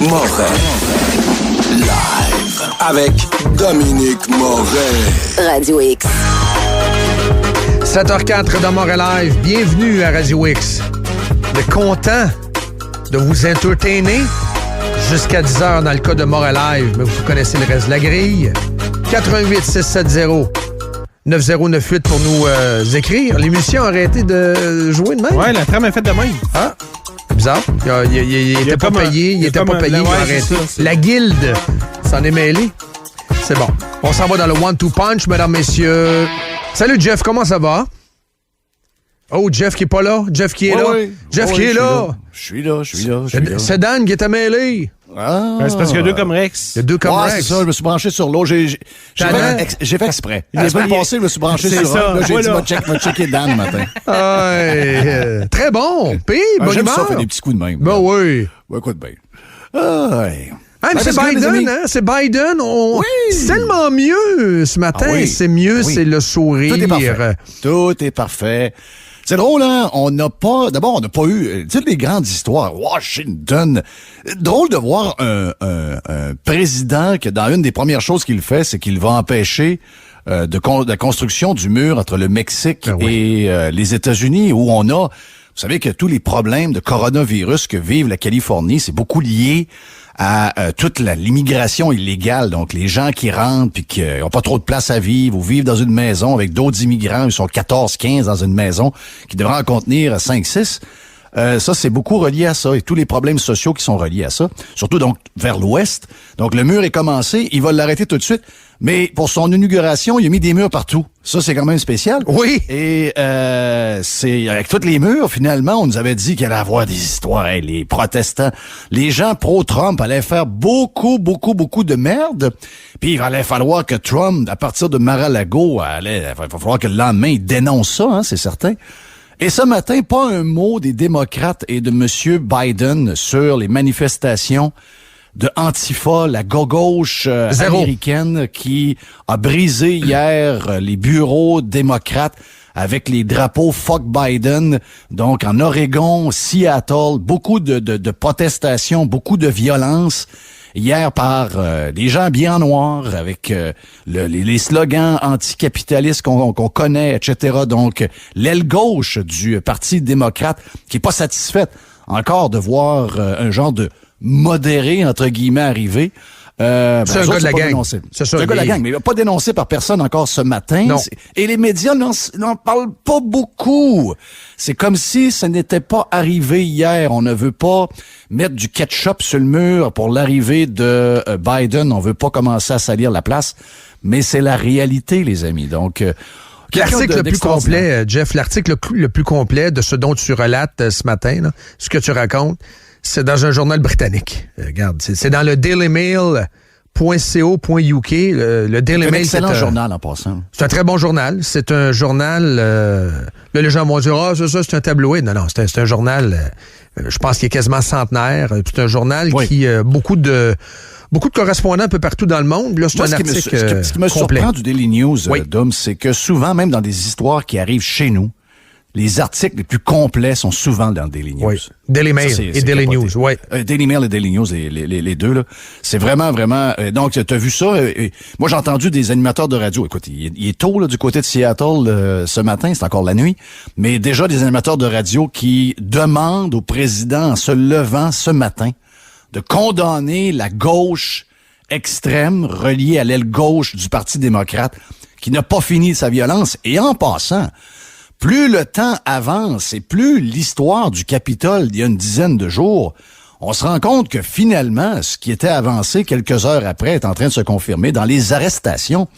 Morin. Live avec Dominique Morin. Radio X. 7h04 dans Morin Live. Bienvenue à Radio X. On est content de vous entertainer jusqu'à 10h dans le cas de Morin Live. Mais vous connaissez le reste de la grille. 88 670 9098 pour nous écrire. L'émission a arrêté de jouer de même. Ouais, la trame est faite de même. Ah, c'est bizarre. Il était pas payé. Il était pas payé. Il a arrêté. La guilde s'en est mêlée. C'est bon. On s'en va dans le one-two punch, mesdames, messieurs. Salut, Jeff. Comment ça va? Oh, Jeff qui est pas là. Jeff qui est là. Oui. Jeff qui est là. Je suis là. C'est Dan qui est mêlé. Ah. C'est parce qu'il y a deux comme Rex. Il y a deux comme Rex. C'est ça, je me suis branché sur l'autre. J'ai fait exprès. La semaine passée, je me suis branché C'est sur ça. un. Là, j'ai Voilà. dit, m'a checké Dan le matin. Très bon. Puis, bonne J'aime humeur. ça, faire des petits coups de même. Ben oui. Ouais, écoute bien. Ouais. Ah, mais c'est parce que, les Biden, amis- hein? C'est Biden. Oui. C'est tellement mieux ce matin. Ah oui. C'est mieux, Oui. c'est le sourire. Tout est parfait. Tout est parfait. C'est drôle, hein? On n'a pas eu, tu sais, des grandes histoires. Washington. Drôle de voir un président que dans une des premières choses qu'il fait, c'est qu'il va empêcher de la construction du mur entre le Mexique et les États-Unis, où on a, vous savez que tous les problèmes de coronavirus que vive la Californie, c'est beaucoup lié à toute l'immigration illégale, donc les gens qui rentrent puis qui n'ont pas trop de place à vivre ou vivent dans une maison avec d'autres immigrants, ils sont 14, 15 dans une maison qui devrait en contenir 5, 6. Ça, c'est beaucoup relié à ça et tous les problèmes sociaux qui sont reliés à ça, surtout donc vers l'ouest. Donc le mur est commencé, il va l'arrêter tout de suite, mais pour son inauguration, il a mis des murs partout. Ça, c'est quand même spécial. Oui. Et c'est avec tous les murs, finalement, on nous avait dit qu'il allait avoir des histoires. Hey, les protestants, les gens pro-Trump allaient faire beaucoup de merde. Puis il allait falloir que Trump, à partir de Mar-a-Lago, il va falloir que le lendemain, il dénonce ça, hein, c'est certain. Et ce matin, pas un mot des démocrates et de M. Biden sur les manifestations de Antifa, la gauche américaine qui a brisé hier les bureaux démocrates avec les drapeaux Fuck Biden. Donc en Oregon, Seattle, beaucoup de protestations, beaucoup de violence. Hier par des gens bien en noir avec les slogans anticapitalistes qu'on connaît, etc. Donc, l'aile gauche du Parti démocrate qui est pas satisfaite encore de voir un genre de modéré, entre guillemets, arriver. C'est un gars de la gang. C'est un gars de la gang, mais il va pas dénoncé par personne encore ce matin. Non. Et les médias n'en parlent pas beaucoup. C'est comme si ce n'était pas arrivé hier. On ne veut pas mettre du ketchup sur le mur pour l'arrivée de Biden. On veut pas commencer à salir la place. Mais c'est la réalité, les amis. Donc, l'article le plus complet, Jeff, l'article le plus complet de ce dont tu relates ce matin, là, ce que tu racontes, c'est dans un journal britannique. Regarde, c'est dans le dailymail.co.uk. Le Daily Mail, c'est un excellent journal en passant. C'est un très bon journal. C'est un journal... là, les gens vont dire « Ah, c'est un tabloïd. » Non, c'est un journal, je pense qu'il est quasiment centenaire. C'est un journal qui beaucoup de correspondants un peu partout dans le monde. Là, c'est un article ce qui me complet. surprend du Daily News, Dom, c'est que souvent, même dans des histoires qui arrivent chez nous, les articles les plus complets sont souvent dans le Daily News. Oui. Daily Mail et Daily News, oui. Daily Mail et Daily News, les deux, là. C'est vraiment... donc, t'as vu ça? Moi, j'ai entendu des animateurs de radio. Écoute, il est tôt, là, du côté de Seattle, ce matin. C'est encore la nuit. Mais déjà, des animateurs de radio qui demandent au président, en se levant ce matin, de condamner la gauche extrême reliée à l'aile gauche du Parti démocrate qui n'a pas fini sa violence. Et en passant... Plus le temps avance et plus l'histoire du Capitole d'il y a une dizaine de jours, on se rend compte que finalement, ce qui était avancé quelques heures après est en train de se confirmer dans les arrestations.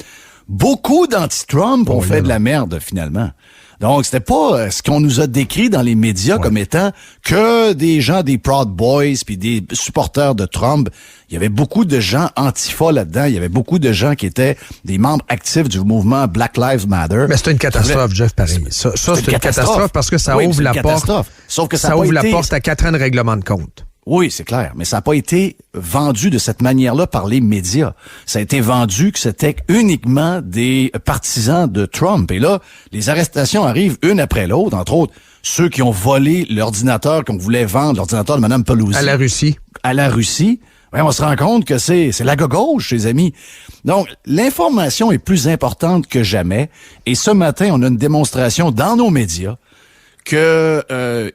Beaucoup d'anti-Trump ont fait de la merde finalement. Donc, c'était pas ce qu'on nous a décrit dans les médias comme étant que des gens des Proud Boys puis des supporters de Trump. Il y avait beaucoup de gens antifa là-dedans. Il y avait beaucoup de gens qui étaient des membres actifs du mouvement Black Lives Matter. Mais c'est une catastrophe, Jeff, pareil. Ça c'est une catastrophe parce que ça ouvre la porte. Sauf que ça ouvre la porte à 4 ans de règlement de compte. Oui, c'est clair, mais ça n'a pas été vendu de cette manière-là par les médias. Ça a été vendu que c'était uniquement des partisans de Trump. Et là, les arrestations arrivent une après l'autre, entre autres ceux qui ont volé l'ordinateur qu'on voulait vendre, l'ordinateur de Mme Pelosi. À la Russie. À la Russie. ben, on se rend compte que c'est la gauche, les amis. Donc, l'information est plus importante que jamais. Et ce matin, on a une démonstration dans nos médias que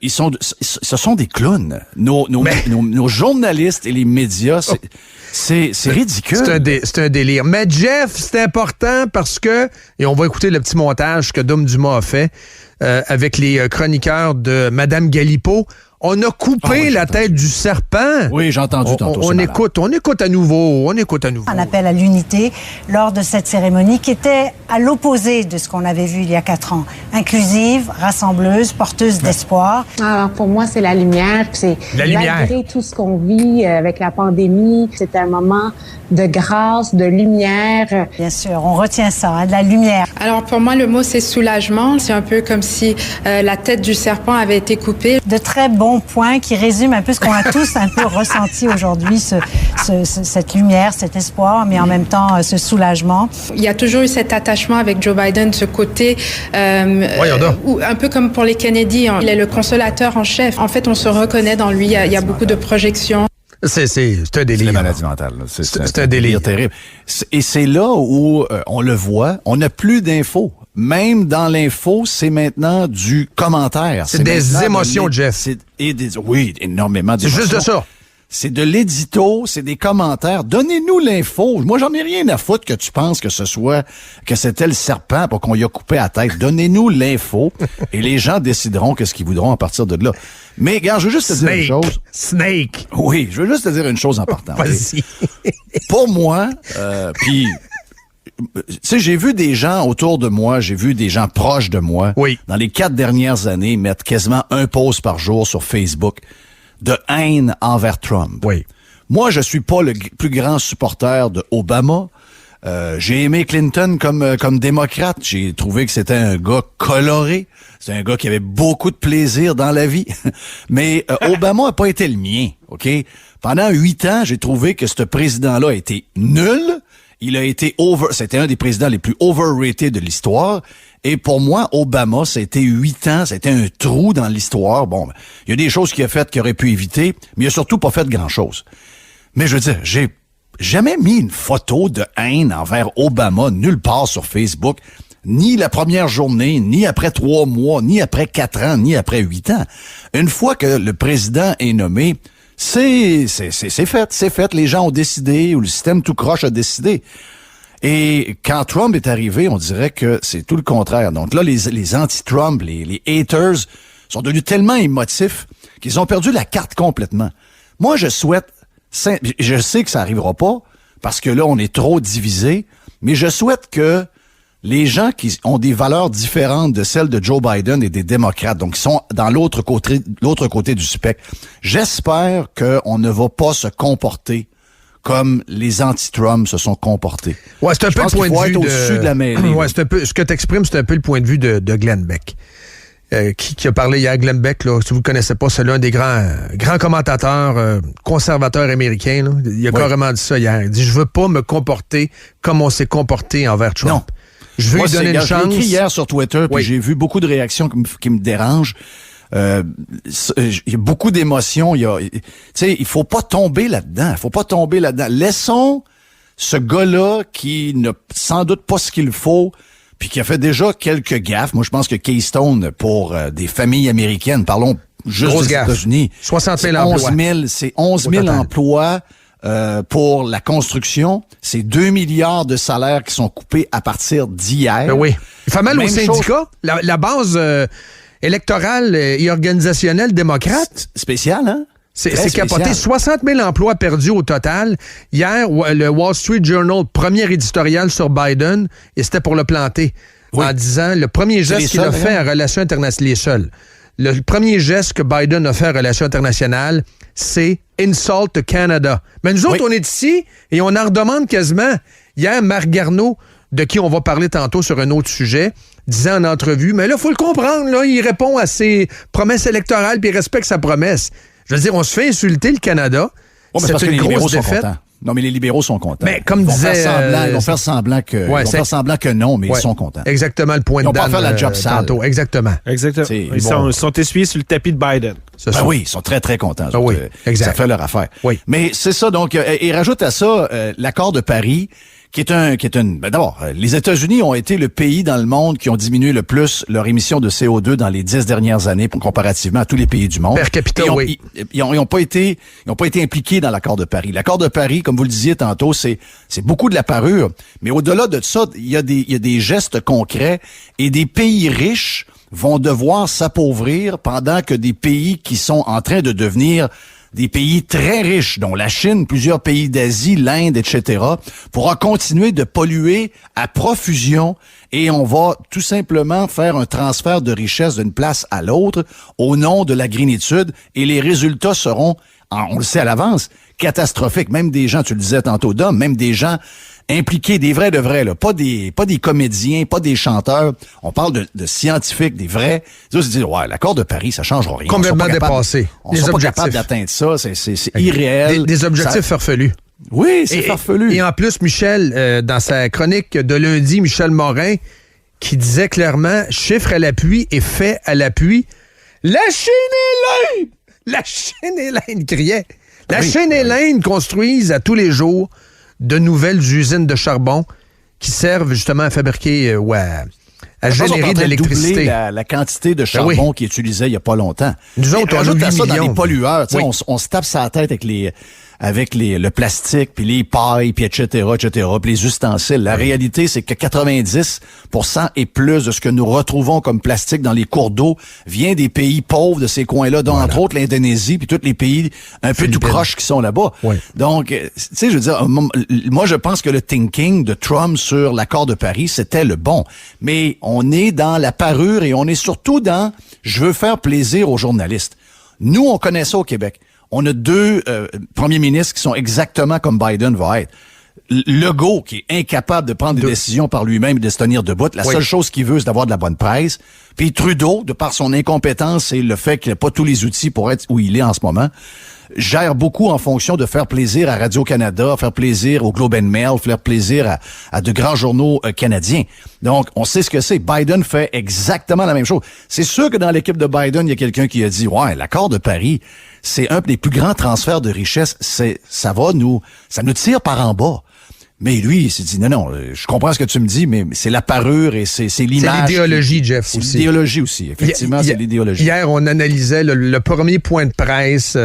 ce sont des clowns. Nos journalistes et les médias, c'est ridicule. C'est un délire. Mais Jeff, c'est important parce que, et on va écouter le petit montage que Dom Dumas a fait avec les chroniqueurs de Madame Galipo. On a coupé la tête du serpent. Oui, j'ai entendu tantôt. On écoute à nouveau. Un appel à l'unité lors de cette cérémonie qui était à l'opposé de ce qu'on avait vu il y a 4 ans. Inclusive, rassembleuse, porteuse d'espoir. Alors pour moi, c'est la lumière. C'est malgré tout ce qu'on vit avec la pandémie, c'est un moment de grâce, de lumière. Bien sûr, on retient ça, de la lumière. Alors pour moi, le mot, c'est soulagement. C'est un peu comme si la tête du serpent avait été coupée. De très bons points qui résument un peu ce qu'on a tous un peu ressenti aujourd'hui, cette lumière, cet espoir, mais en même temps ce soulagement. Il y a toujours eu cet attachement avec Joe Biden, ce côté, un peu comme pour les Kennedy, il est le consolateur en chef. En fait, on se reconnaît dans lui, il y a beaucoup de projections. C'est un délire. C'est la maladie mentale. C'est un délire terrible. Et c'est là où on le voit, on n'a plus d'infos. Même dans l'info, c'est maintenant du commentaire. C'est des émotions, Jeff. Oui, énormément d'émotions. C'est juste de ça. C'est de l'édito, c'est des commentaires. Donnez-nous l'info. Moi, j'en ai rien à foutre que tu penses que c'était le serpent pour qu'on y a coupé la tête. Donnez-nous l'info et les gens décideront qu'est-ce qu'ils voudront à partir de là. Mais, regarde, je veux juste te dire une chose. Snake. Oui, je veux juste te dire une chose importante. Vas-y. Pour moi, puis... Tu sais, j'ai vu des gens autour de moi, j'ai vu des gens proches de moi, dans les 4 dernières années, mettre quasiment un post par jour sur Facebook de haine envers Trump. Oui. Moi, je suis pas le plus grand supporter de Obama. J'ai aimé Clinton comme démocrate. J'ai trouvé que c'était un gars coloré. C'est un gars qui avait beaucoup de plaisir dans la vie. Mais Obama a pas été le mien, OK? Pendant 8 ans, j'ai trouvé que ce président-là a été nul. Il a été c'était un des présidents les plus overrated de l'histoire. Et pour moi, Obama, c'était 8 ans, c'était un trou dans l'histoire. Bon, il y a des choses qu'il a faites qu'il aurait pu éviter, mais il a surtout pas fait grand-chose. Mais je veux dire, j'ai jamais mis une photo de haine envers Obama nulle part sur Facebook, ni la première journée, ni après 3 mois, ni après 4 ans, ni après 8 ans. Une fois que le président est nommé, c'est fait. Les gens ont décidé, ou le système tout croche a décidé. Et quand Trump est arrivé, on dirait que c'est tout le contraire. Donc là, les anti-Trump, les haters sont devenus tellement émotifs qu'ils ont perdu la carte complètement. Moi, je sais que ça arrivera pas, parce que là, on est trop divisés, mais je souhaite que les gens qui ont des valeurs différentes de celles de Joe Biden et des démocrates, donc qui sont dans l'autre côté du spectre, j'espère qu'on ne va pas se comporter comme les anti-Trump se sont comportés. Ouais, c'est un peu le point de vue au-dessus de la mêlée. Ouais, c'est un peu ce que tu exprimes, c'est un peu le point de vue de Glenn Beck. Qui a parlé hier, Glenn Beck, là, si vous ne connaissez pas, c'est l'un des grands commentateurs conservateurs américains. Là. Il a carrément dit ça hier. Il dit, je veux pas me comporter comme on s'est comporté envers Trump. Non. Je veux lui donner une chance. J'ai écrit hier sur Twitter, puis j'ai vu beaucoup de réactions qui me dérangent. Il y a beaucoup d'émotions. Tu sais, il faut pas tomber là-dedans. Laissons ce gars-là qui n'a sans doute pas ce qu'il faut, puis qui a fait déjà quelques gaffes. Moi, je pense que Keystone, pour des familles américaines, parlons juste des États-Unis, 60 000 emplois. C'est 11 000 emplois. Pour la construction, c'est 2 milliards de salaires qui sont coupés à partir d'hier. Ben oui. Il fait mal aux syndicats. La base électorale et organisationnelle démocrate. Spécial, hein? C'est capoté. 60 000 emplois perdus au total. Hier, le Wall Street Journal, premier éditorial sur Biden, et c'était pour le planter, en disant le premier geste qu'il a fait en relations internationales, les seuls. Le premier geste que Biden a fait en relations internationales, c'est Insult to Canada. Mais nous autres, on est ici et on en redemande quasiment. Hier, Marc Garneau, de qui on va parler tantôt sur un autre sujet, disait en entrevue, mais là, il faut le comprendre, là, il répond à ses promesses électorales puis il respecte sa promesse. Je veux dire, on se fait insulter le Canada. C'est une grosse défaite. Non, mais les libéraux sont contents. Mais comme ils vont disait... ils vont faire semblant que non, mais ils sont contents. Exactement le point de Dan. Ils vont pas faire la job sale. Tantôt. Exactement. Ils sont essuyés sur le tapis de Biden. Oui, ils sont très, très contents. Oui, exact. Ça fait leur affaire. Oui. Mais c'est ça, donc, et rajoute à ça l'accord de Paris, qui est d'abord, les États-Unis ont été le pays dans le monde qui ont diminué le plus leur émission de CO2 dans les 10 dernières années comparativement à tous les pays du monde. Per capita, Ils ont pas été impliqués dans l'accord de Paris. L'accord de Paris, comme vous le disiez tantôt, c'est beaucoup de la parure. Mais au-delà de ça, il y a des gestes concrets et des pays riches vont devoir s'appauvrir pendant que des pays qui sont en train de devenir des pays très riches, dont la Chine, plusieurs pays d'Asie, l'Inde, etc., pourra continuer de polluer à profusion et on va tout simplement faire un transfert de richesse d'une place à l'autre au nom de la greenitude et les résultats seront, on le sait à l'avance, catastrophiques. Même des gens, tu le disais tantôt, Dom, même des gens impliqués, des vrais de vrais, là, pas des comédiens, pas des chanteurs. On parle de scientifiques, des vrais. Ils se disent, ouais, l'accord de Paris, ça changera rien. Complètement dépassé. On n'est pas capable d'atteindre ça. C'est irréel. Des objectifs farfelus. Oui, c'est farfelu. Et en plus, Michel, dans sa chronique de lundi, Michel Morin, qui disait clairement, chiffres à l'appui et faits à l'appui, la Chine et l'Inde! La Chine et l'Inde criait. La Chine et l'Inde construisent à tous les jours de nouvelles usines de charbon qui servent justement à fabriquer à générer de l'électricité. La quantité de charbon qui est utilisée il n'y a pas longtemps. Nous autres, on ajoute à ça millions. Dans les pollueurs. On se tape sa tête avec le plastique, puis les pailles, puis etc., puis les ustensiles. La réalité, c'est que 90% et plus de ce que nous retrouvons comme plastique dans les cours d'eau vient des pays pauvres de ces coins-là, dont entre autres l'Indonésie, puis tous les pays un peu tout croches qui sont là-bas. Oui. Donc, tu sais, je veux dire, moi, je pense que le thinking de Trump sur l'accord de Paris, c'était le bon. Mais on est dans la parure et on est surtout dans « je veux faire plaisir aux journalistes ». Nous, on connaît ça au Québec. On a deux premiers ministres qui sont exactement comme Biden va être. Legault, qui est incapable de prendre des décisions par lui-même et de se tenir debout. La seule chose qu'il veut, c'est d'avoir de la bonne presse. Puis Trudeau, de par son incompétence et le fait qu'il n'a pas tous les outils pour être où il est en ce moment, gère beaucoup en fonction de faire plaisir à Radio-Canada, faire plaisir au Globe and Mail, faire plaisir à de grands journaux canadiens. Donc, on sait ce que c'est. Biden fait exactement la même chose. C'est sûr que dans l'équipe de Biden, il y a quelqu'un qui a dit, ouais, l'accord de Paris, c'est un des plus grands transferts de richesse. Ça nous tire par en bas. Mais lui, il s'est dit, non, je comprends ce que tu me dis, mais c'est la parure et c'est l'image. C'est l'idéologie, Jeff, aussi. C'est l'idéologie aussi, effectivement, c'est l'idéologie. Hier, on analysait le premier point de presse,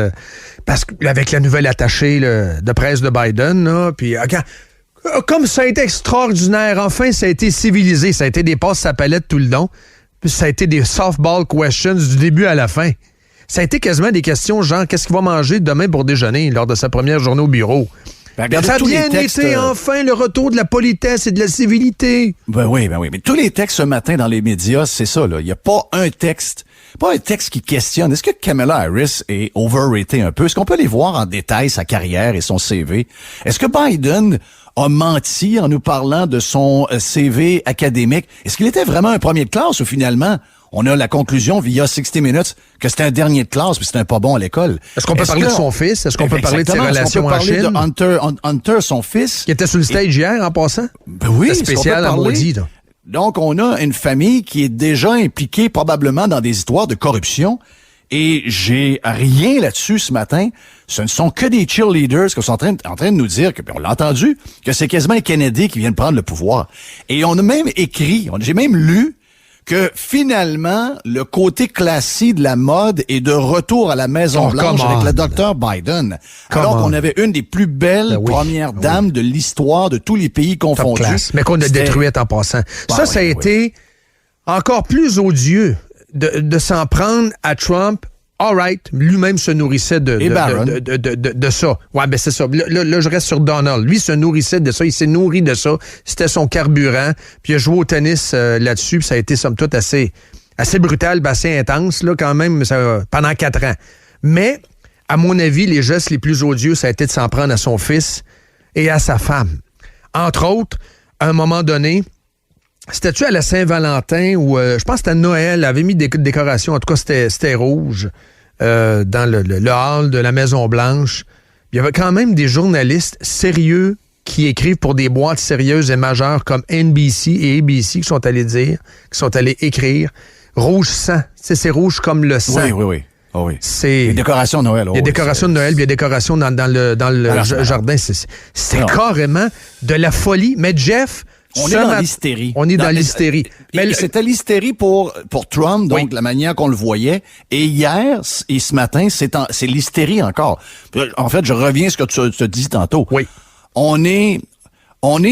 parce qu'avec la nouvelle attachée de presse de Biden, là, puis comme ça a été extraordinaire, enfin, ça a été civilisé, ça a été des passes à palette tout le long, puis ça a été des softball questions du début à la fin. Ça a été quasiment des questions genre, qu'est-ce qu'il va manger demain pour déjeuner lors de sa première journée au bureau? Ça a bien été, enfin, le retour de la politesse et de la civilité. Ben oui. Mais tous les textes ce matin dans les médias, c'est ça, là. Il n'y a pas un texte qui questionne. Est-ce que Kamala Harris est overrated un peu? Est-ce qu'on peut aller voir en détail sa carrière et son CV? Est-ce que Biden a menti en nous parlant de son CV académique? Est-ce qu'il était vraiment un premier de classe ou finalement, on a la conclusion via 60 Minutes que c'était un dernier de classe puis c'était un pas bon à l'école? Est-ce qu'on peut parler de son fils? Est-ce qu'on peut parler de ses relations en Chine? Est-ce qu'on peut parler de Hunter, son fils? Qui était sur le stage hier en passant? Ben oui, c'est spécial à maudit, là. Donc, on a une famille qui est déjà impliquée probablement dans des histoires de corruption. Et j'ai rien là-dessus ce matin. Ce ne sont que des cheerleaders qui sont en train de nous dire, on l'a entendu, que c'est quasiment un Kennedy qui vient de prendre le pouvoir. Et on a même écrit, j'ai même lu que finalement, le côté classique de la mode est de retour à la Maison-Blanche avec le docteur Biden. Alors qu'on avait une des plus belles premières dames de l'histoire de tous les pays confondus. Mais qu'on a détruite en passant. Ça a été encore plus odieux de s'en prendre à Trump. All right, lui-même se nourrissait de ça. Ouais, ben c'est ça. Là, je reste sur Donald. Lui se nourrissait de ça. Il s'est nourri de ça. C'était son carburant. Puis il a joué au tennis là-dessus. Puis ça a été, somme toute, assez brutal, assez intense, là, quand même, pendant 4 ans. Mais, à mon avis, les gestes les plus odieux, ça a été de s'en prendre à son fils et à sa femme. Entre autres, à un moment donné, c'était-tu à la Saint-Valentin ou je pense que c'était à Noël, elle avait mis des décorations, en tout cas c'était rouge, dans le hall de la Maison-Blanche. il y avait quand même des journalistes sérieux qui écrivent pour des boîtes sérieuses et majeures comme NBC et ABC qui sont allés écrire rouge sang. C'est rouge comme le sang. Oui. Oh oui. C'est les décorations de Noël. Il y a des décorations de Noël, puis il y a des décorations dans le jardin. C'est carrément de la folie. Mais Jeff... On est dans l'hystérie. On est dans l'hystérie. Mais c'était l'hystérie pour Trump, donc la manière qu'on le voyait. Et hier et ce matin, c'est l'hystérie encore. En fait, je reviens à ce que tu te dis tantôt. Oui. On est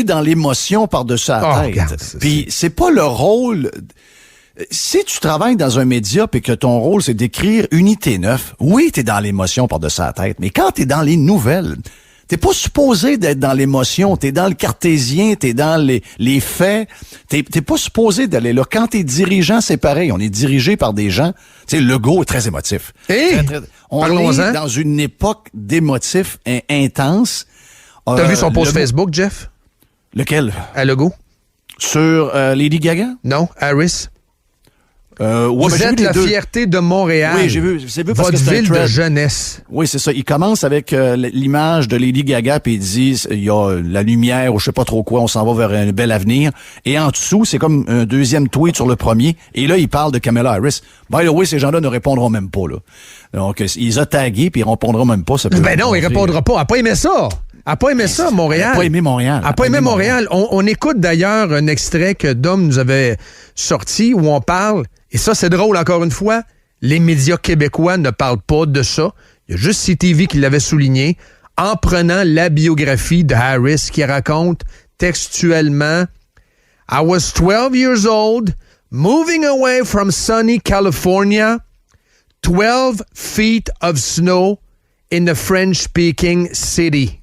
dans l'émotion par-dessus la tête. Regarde, Puis c'est pas le rôle... Si tu travailles dans un média et que ton rôle, c'est d'écrire Unité 9, oui, t'es dans l'émotion par-dessus la tête, mais quand t'es dans les nouvelles, t'es pas supposé d'être dans l'émotion, t'es dans le cartésien, t'es dans les faits, t'es pas supposé d'aller là. Quand t'es dirigeant, c'est pareil, on est dirigé par des gens, tu sais, Legault est très émotif. On est dans une époque d'émotifs intense. T'as vu son post Facebook, Jeff? Lequel? À Legault. Sur Lady Gaga? Non, Harris. Vous êtes la fierté de Montréal. Oui, j'ai vu parce votre que c'est ville de jeunesse. Oui, c'est ça. Il commence avec l'image de Lady Gaga, puis il dit il y a la lumière ou je sais pas trop quoi, on s'en va vers un bel avenir. Et en dessous, c'est comme un deuxième tweet sur le premier. Et là, il parle de Kamala Harris. By the way, ces gens-là ne répondront même pas, là. Donc, il les a tagués, puis ils répondront même pas. Ben non, il répondra pas. Elle a pas aimé ça. Elle n'a pas aimé ça, Montréal. Elle n'a pas aimé Montréal. Elle n'a pas aimé Montréal. On écoute d'ailleurs un extrait que Dom nous avait sorti où on parle, et ça c'est drôle encore une fois, les médias québécois ne parlent pas de ça. Il y a juste CTV qui l'avait souligné en prenant la biographie de Harris qui raconte textuellement « I was 12 years old, moving away from sunny California, 12 feet of snow in a French-speaking city. »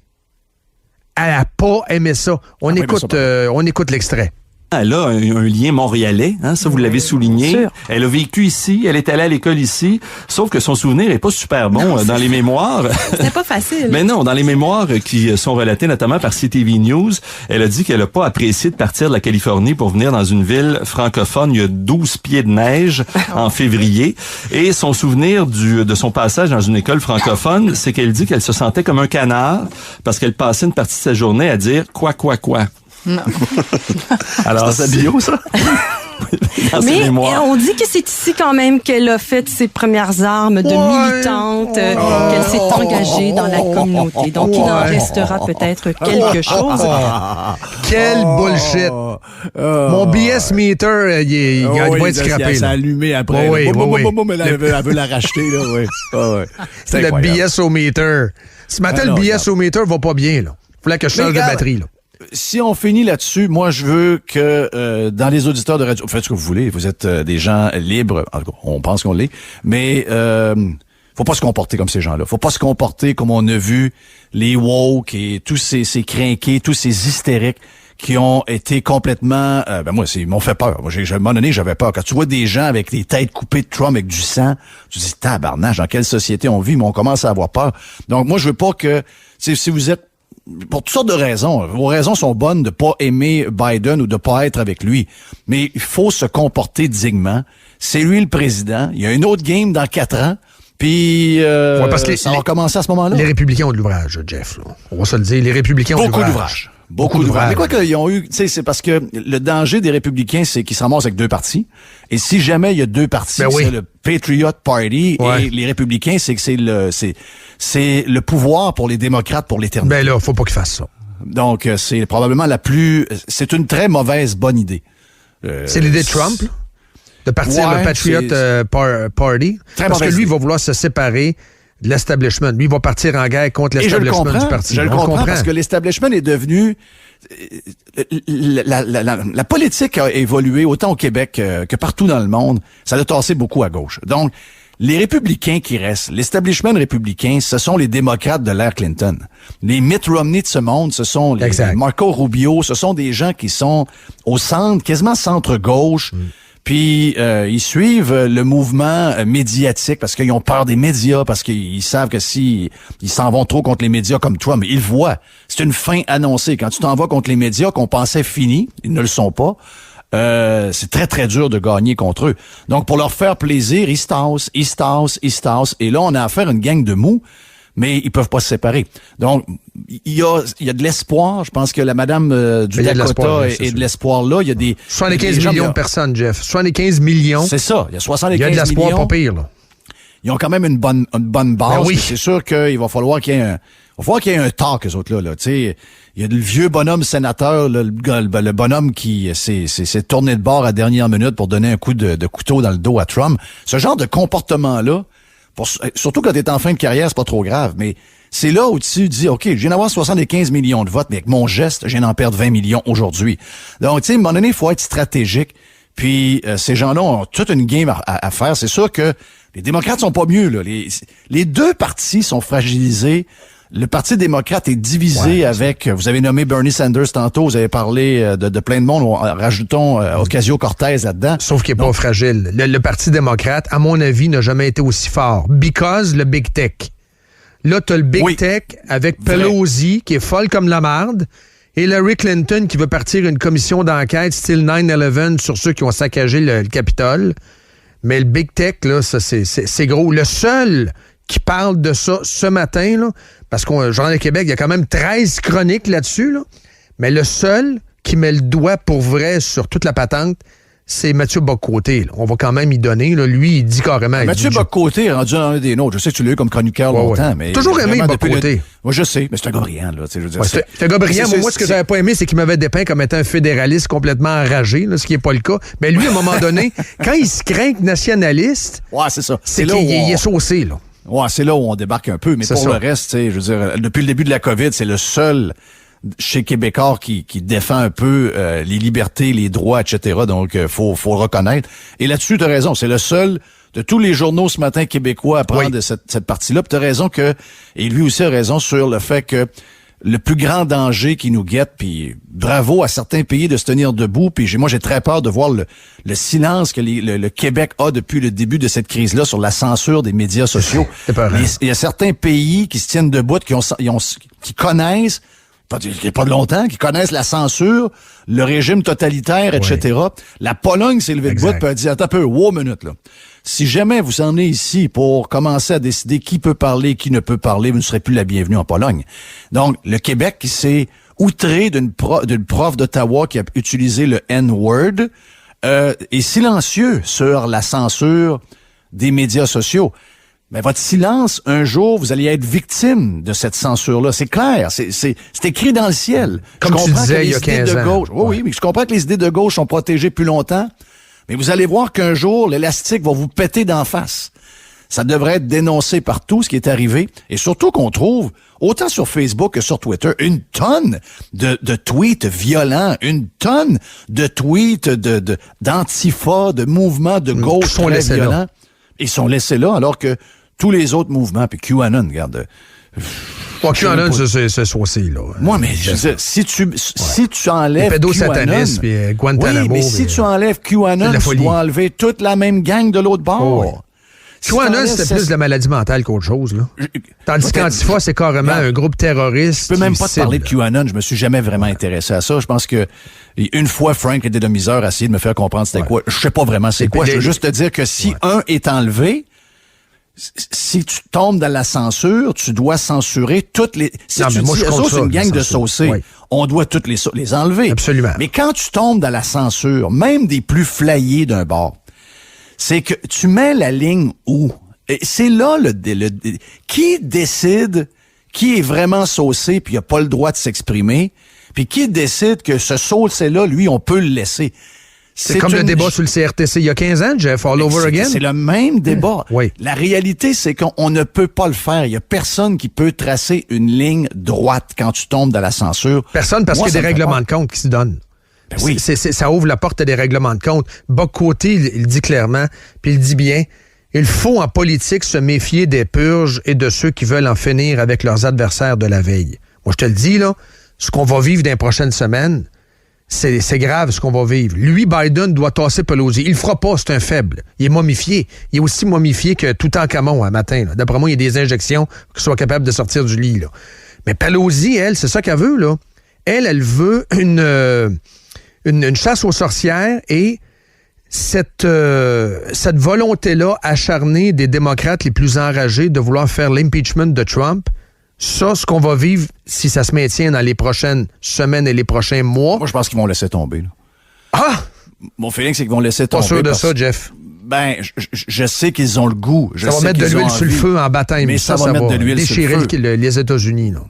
Elle n'a pas aimé ça. On écoute l'extrait. Elle a un lien montréalais, hein, ça vous l'avez souligné. Elle a vécu ici, elle est allée à l'école ici, sauf que son souvenir est pas super bon dans les mémoires. C'était pas facile. Mais non, dans les mémoires qui sont relatées notamment par CTV News, elle a dit qu'elle a pas apprécié de partir de la Californie pour venir dans une ville francophone. Il y a 12 pieds de neige en février. Et son souvenir de son passage dans une école francophone, c'est qu'elle dit qu'elle se sentait comme un canard parce qu'elle passait une partie de sa journée à dire quoi. Non. Alors, c'est sa bio, ça? Mais on dit que c'est ici quand même qu'elle a fait ses premières armes de militante, qu'elle s'est engagée dans la communauté. Donc, il en restera peut-être quelque chose. Quel bullshit! Mon BS meter, il va être scrappé. Ça a allumé après. Oui. Elle veut la racheter. Là, c'est le BS-o-meter. Ce matin, le BS-o-meter va pas bien. Il fallait que je change de batterie. Là. Si on finit là-dessus, moi, je veux que dans les auditeurs de radio, faites ce que vous voulez, vous êtes des gens libres, en tout cas, on pense qu'on l'est, mais faut pas se comporter comme ces gens-là. Faut pas se comporter comme on a vu les woke et tous ces crinqués, tous ces hystériques qui ont été complètement... moi, ils m'ont fait peur. Moi, à un moment donné, j'avais peur. Quand tu vois des gens avec les têtes coupées de Trump avec du sang, tu te dis, tabarnage, dans quelle société on vit? Mais on commence à avoir peur. Donc, moi, je veux pas que... Si vous êtes pour toutes sortes de raisons. Vos raisons sont bonnes de pas aimer Biden ou de pas être avec lui. Mais il faut se comporter dignement. C'est lui le président. Il y a une autre game dans 4 ans. Puis parce que ça va commencer à ce moment-là. Les républicains ont de l'ouvrage, Jeff. Là. On va se le dire. Les républicains ont de l'ouvrage. Beaucoup d'ouvrages. Mais quoi qu'ils ont eu, tu sais, c'est parce que le danger des républicains, c'est qu'ils se ramassent avec 2 partis. Et si jamais il y a 2 partis, c'est le Patriot Party et les républicains, c'est que c'est le pouvoir pour les démocrates pour l'éternité. Ben là, faut pas qu'ils fassent ça. Donc, c'est probablement c'est une très mauvaise bonne idée. C'est l'idée de Trump, là, de partir le Patriot Party. Parce que lui, il va vouloir se séparer de l'establishment. Lui, il va partir en guerre contre l'establishment du parti. Je le comprends parce que l'establishment est devenu... La politique a évolué autant au Québec que partout dans le monde. Ça a tassé beaucoup à gauche. Donc, les républicains qui restent, l'establishment républicain, ce sont les démocrates de l'ère Clinton. Les Mitt Romney de ce monde, ce sont les Marco Rubio, ce sont des gens qui sont au centre, quasiment centre-gauche. Puis ils suivent le mouvement médiatique parce qu'ils ont peur des médias, parce qu'ils savent que si ils s'en vont trop contre les médias comme Trump, ils voient. C'est une fin annoncée. Quand tu t'en vas contre les médias qu'on pensait finis, ils ne le sont pas. C'est très, très dur de gagner contre eux. Donc, pour leur faire plaisir, ils se tassent. Et là, on a affaire à une gang de mous. mais ils peuvent pas se séparer. Donc, il y a de l'espoir. Je pense que la madame du Dakota est de l'espoir là. Il y a des 75 millions de personnes, Jeff. 75 millions. C'est ça. Il y a 75 millions. Il y a de l'espoir pas pire, là. Ils ont quand même une bonne base. Ben oui. C'est sûr qu'il va falloir qu'il y ait un talk, eux autres là. Tu sais, il y a le vieux bonhomme sénateur, là, le bonhomme qui s'est tourné de bord à dernière minute pour donner un coup de couteau dans le dos à Trump. Ce genre de comportement-là, surtout quand t'es en fin de carrière, c'est pas trop grave, mais c'est là où tu dis, OK, je viens d'avoir 75 millions de votes, mais avec mon geste, je viens d'en perdre 20 millions aujourd'hui. Donc, tu sais, à un moment donné, il faut être stratégique. Puis, ces gens-là ont toute une game à faire. C'est sûr que les démocrates sont pas mieux, là. Les deux partis sont fragilisés. Le Parti démocrate est divisé avec, vous avez nommé Bernie Sanders tantôt, vous avez parlé de plein de monde, rajoutons Ocasio-Cortez là-dedans. Sauf qu'il n'est pas fragile. Le Parti démocrate, à mon avis, n'a jamais été aussi fort. Because le Big Tech. Là, t'as le Big Tech avec Pelosi, qui est folle comme la marde, et Hillary Clinton, qui veut partir une commission d'enquête style 9/11 sur ceux qui ont saccagé le Capitole. Mais le Big Tech, là, ça, c'est gros. Le seul qui parle de ça ce matin, là, parce qu'au Journal de Québec, il y a quand même 13 chroniques là-dessus, là, mais le seul qui met le doigt pour vrai sur toute la patente, c'est Mathieu Bock-Côté. On va quand même y donner. Là. Lui, il dit carrément... Mathieu Bock-Côté est rendu un des nôtres. Je sais que tu l'as eu comme chroniqueur longtemps, mais... Toujours aimé Bock-Côté. Moi, je sais, mais c'est un gars brillant, là. Je veux dire, c'est un gars brillant. Moi, ce que j'avais pas aimé, c'est qu'il m'avait dépeint comme étant un fédéraliste complètement enragé, là, ce qui n'est pas le cas. Mais lui, à un moment donné, quand il se craint nationaliste... Ouais, c'est ça. C'est qu'il est saucé, là. Ouais, c'est là où on débarque un peu. Mais pour le reste, je veux dire, depuis le début de la COVID, c'est le seul chez Québécois qui défend un peu les libertés, les droits, etc. Donc, faut le reconnaître. Et là-dessus, t'as raison. C'est le seul de tous les journaux ce matin québécois à prendre de cette partie-là. Puis t'as raison et lui aussi a raison sur le fait que le plus grand danger qui nous guette, puis bravo à certains pays de se tenir debout, puis moi j'ai très peur de voir le silence que le Québec a depuis le début de cette crise-là sur la censure des médias sociaux. Il y a certains pays qui se tiennent debout, qui connaissent, il n'y a pas de longtemps, qui connaissent la censure, le régime totalitaire, etc. La Pologne s'est levée debout, puis a dit, attends un peu, wow, minute, là. Si jamais vous en venez ici pour commencer à décider qui peut parler, qui ne peut parler, vous ne serez plus la bienvenue en Pologne. Donc, le Québec qui s'est outré d'une prof d'Ottawa qui a utilisé le N-word est silencieux sur la censure des médias sociaux. Mais votre silence, un jour, vous allez être victime de cette censure-là. C'est clair, c'est écrit dans le ciel. Comme tu disais il y a 15 ans. Oui, mais je comprends que les idées de gauche sont protégées plus longtemps. Mais vous allez voir qu'un jour, l'élastique va vous péter d'en face. Ça devrait être dénoncé partout, ce qui est arrivé. Et surtout qu'on trouve, autant sur Facebook que sur Twitter, une tonne de tweets violents, une tonne de tweets d'antifa, de mouvements de gauche très violents. Ils sont laissés là, alors que tous les autres mouvements, puis QAnon, regarde... QAnon, c'est saucé, là. Moi, mais je veux dire, si tu enlèves pédosatanisme, puis Guantanamo... Oui, mais si tu enlèves QAnon, tu dois enlever toute la même gang de l'autre bord. QAnon, c'était plus de la maladie mentale qu'autre chose, là. Tandis qu'Antifa, c'est carrément un groupe terroriste. Je peux même pas te parler de QAnon, je me suis jamais vraiment intéressé à ça. Je pense que une fois, Frank, le dédomiseur, a essayé de me faire comprendre c'était quoi. Je sais pas vraiment c'est quoi. Je veux juste te dire que si un est enlevé... Si tu tombes dans la censure, tu dois censurer toutes les... Si tu dis, c'est une gang de saucés, on doit toutes les enlever. Absolument. Mais quand tu tombes dans la censure, même des plus flyés d'un bord, c'est que tu mets la ligne où? Et c'est là qui décide qui est vraiment saucé puis il a pas le droit de s'exprimer, puis qui décide que ce saucé-là, lui, on peut le laisser. C'est comme le débat sur le CRTC il y a 15 ans, Jeff, all over again. C'est le même débat. Oui. La réalité, c'est qu'on ne peut pas le faire. Il y a personne qui peut tracer une ligne droite quand tu tombes dans la censure. Personne, parce qu'il y a des règlements de compte qui se donnent. Ben oui. Ça ouvre la porte à des règlements de compte. Bock-Côté, il dit clairement, puis il dit bien, il faut en politique se méfier des purges et de ceux qui veulent en finir avec leurs adversaires de la veille. Moi, je te le dis, là, ce qu'on va vivre dans les prochaines semaines, c'est grave ce qu'on va vivre. Lui, Biden, doit tasser Pelosi. Il le fera pas, c'est un faible. Il est momifié. Il est aussi momifié que Toutankhamon un matin. Là. D'après moi, il y a des injections pour qu'il soit capable de sortir du lit. Là. Mais Pelosi, elle, c'est ça qu'elle veut. Là. Elle veut une chasse aux sorcières et cette volonté-là acharnée des démocrates les plus enragés de vouloir faire l'impeachment de Trump, ça, ce qu'on va vivre, si ça se maintient dans les prochaines semaines et les prochains mois... Moi, je pense qu'ils vont laisser tomber. Là. Ah! Mon feeling, c'est qu'ils vont laisser tomber. Pas sûr de ça, Jeff. Ben, je sais qu'ils ont le goût. Ça va mettre de l'huile sur le feu en bataille. Mais ça va mettre de l'huile sur le feu. Déchirer les États-Unis, là.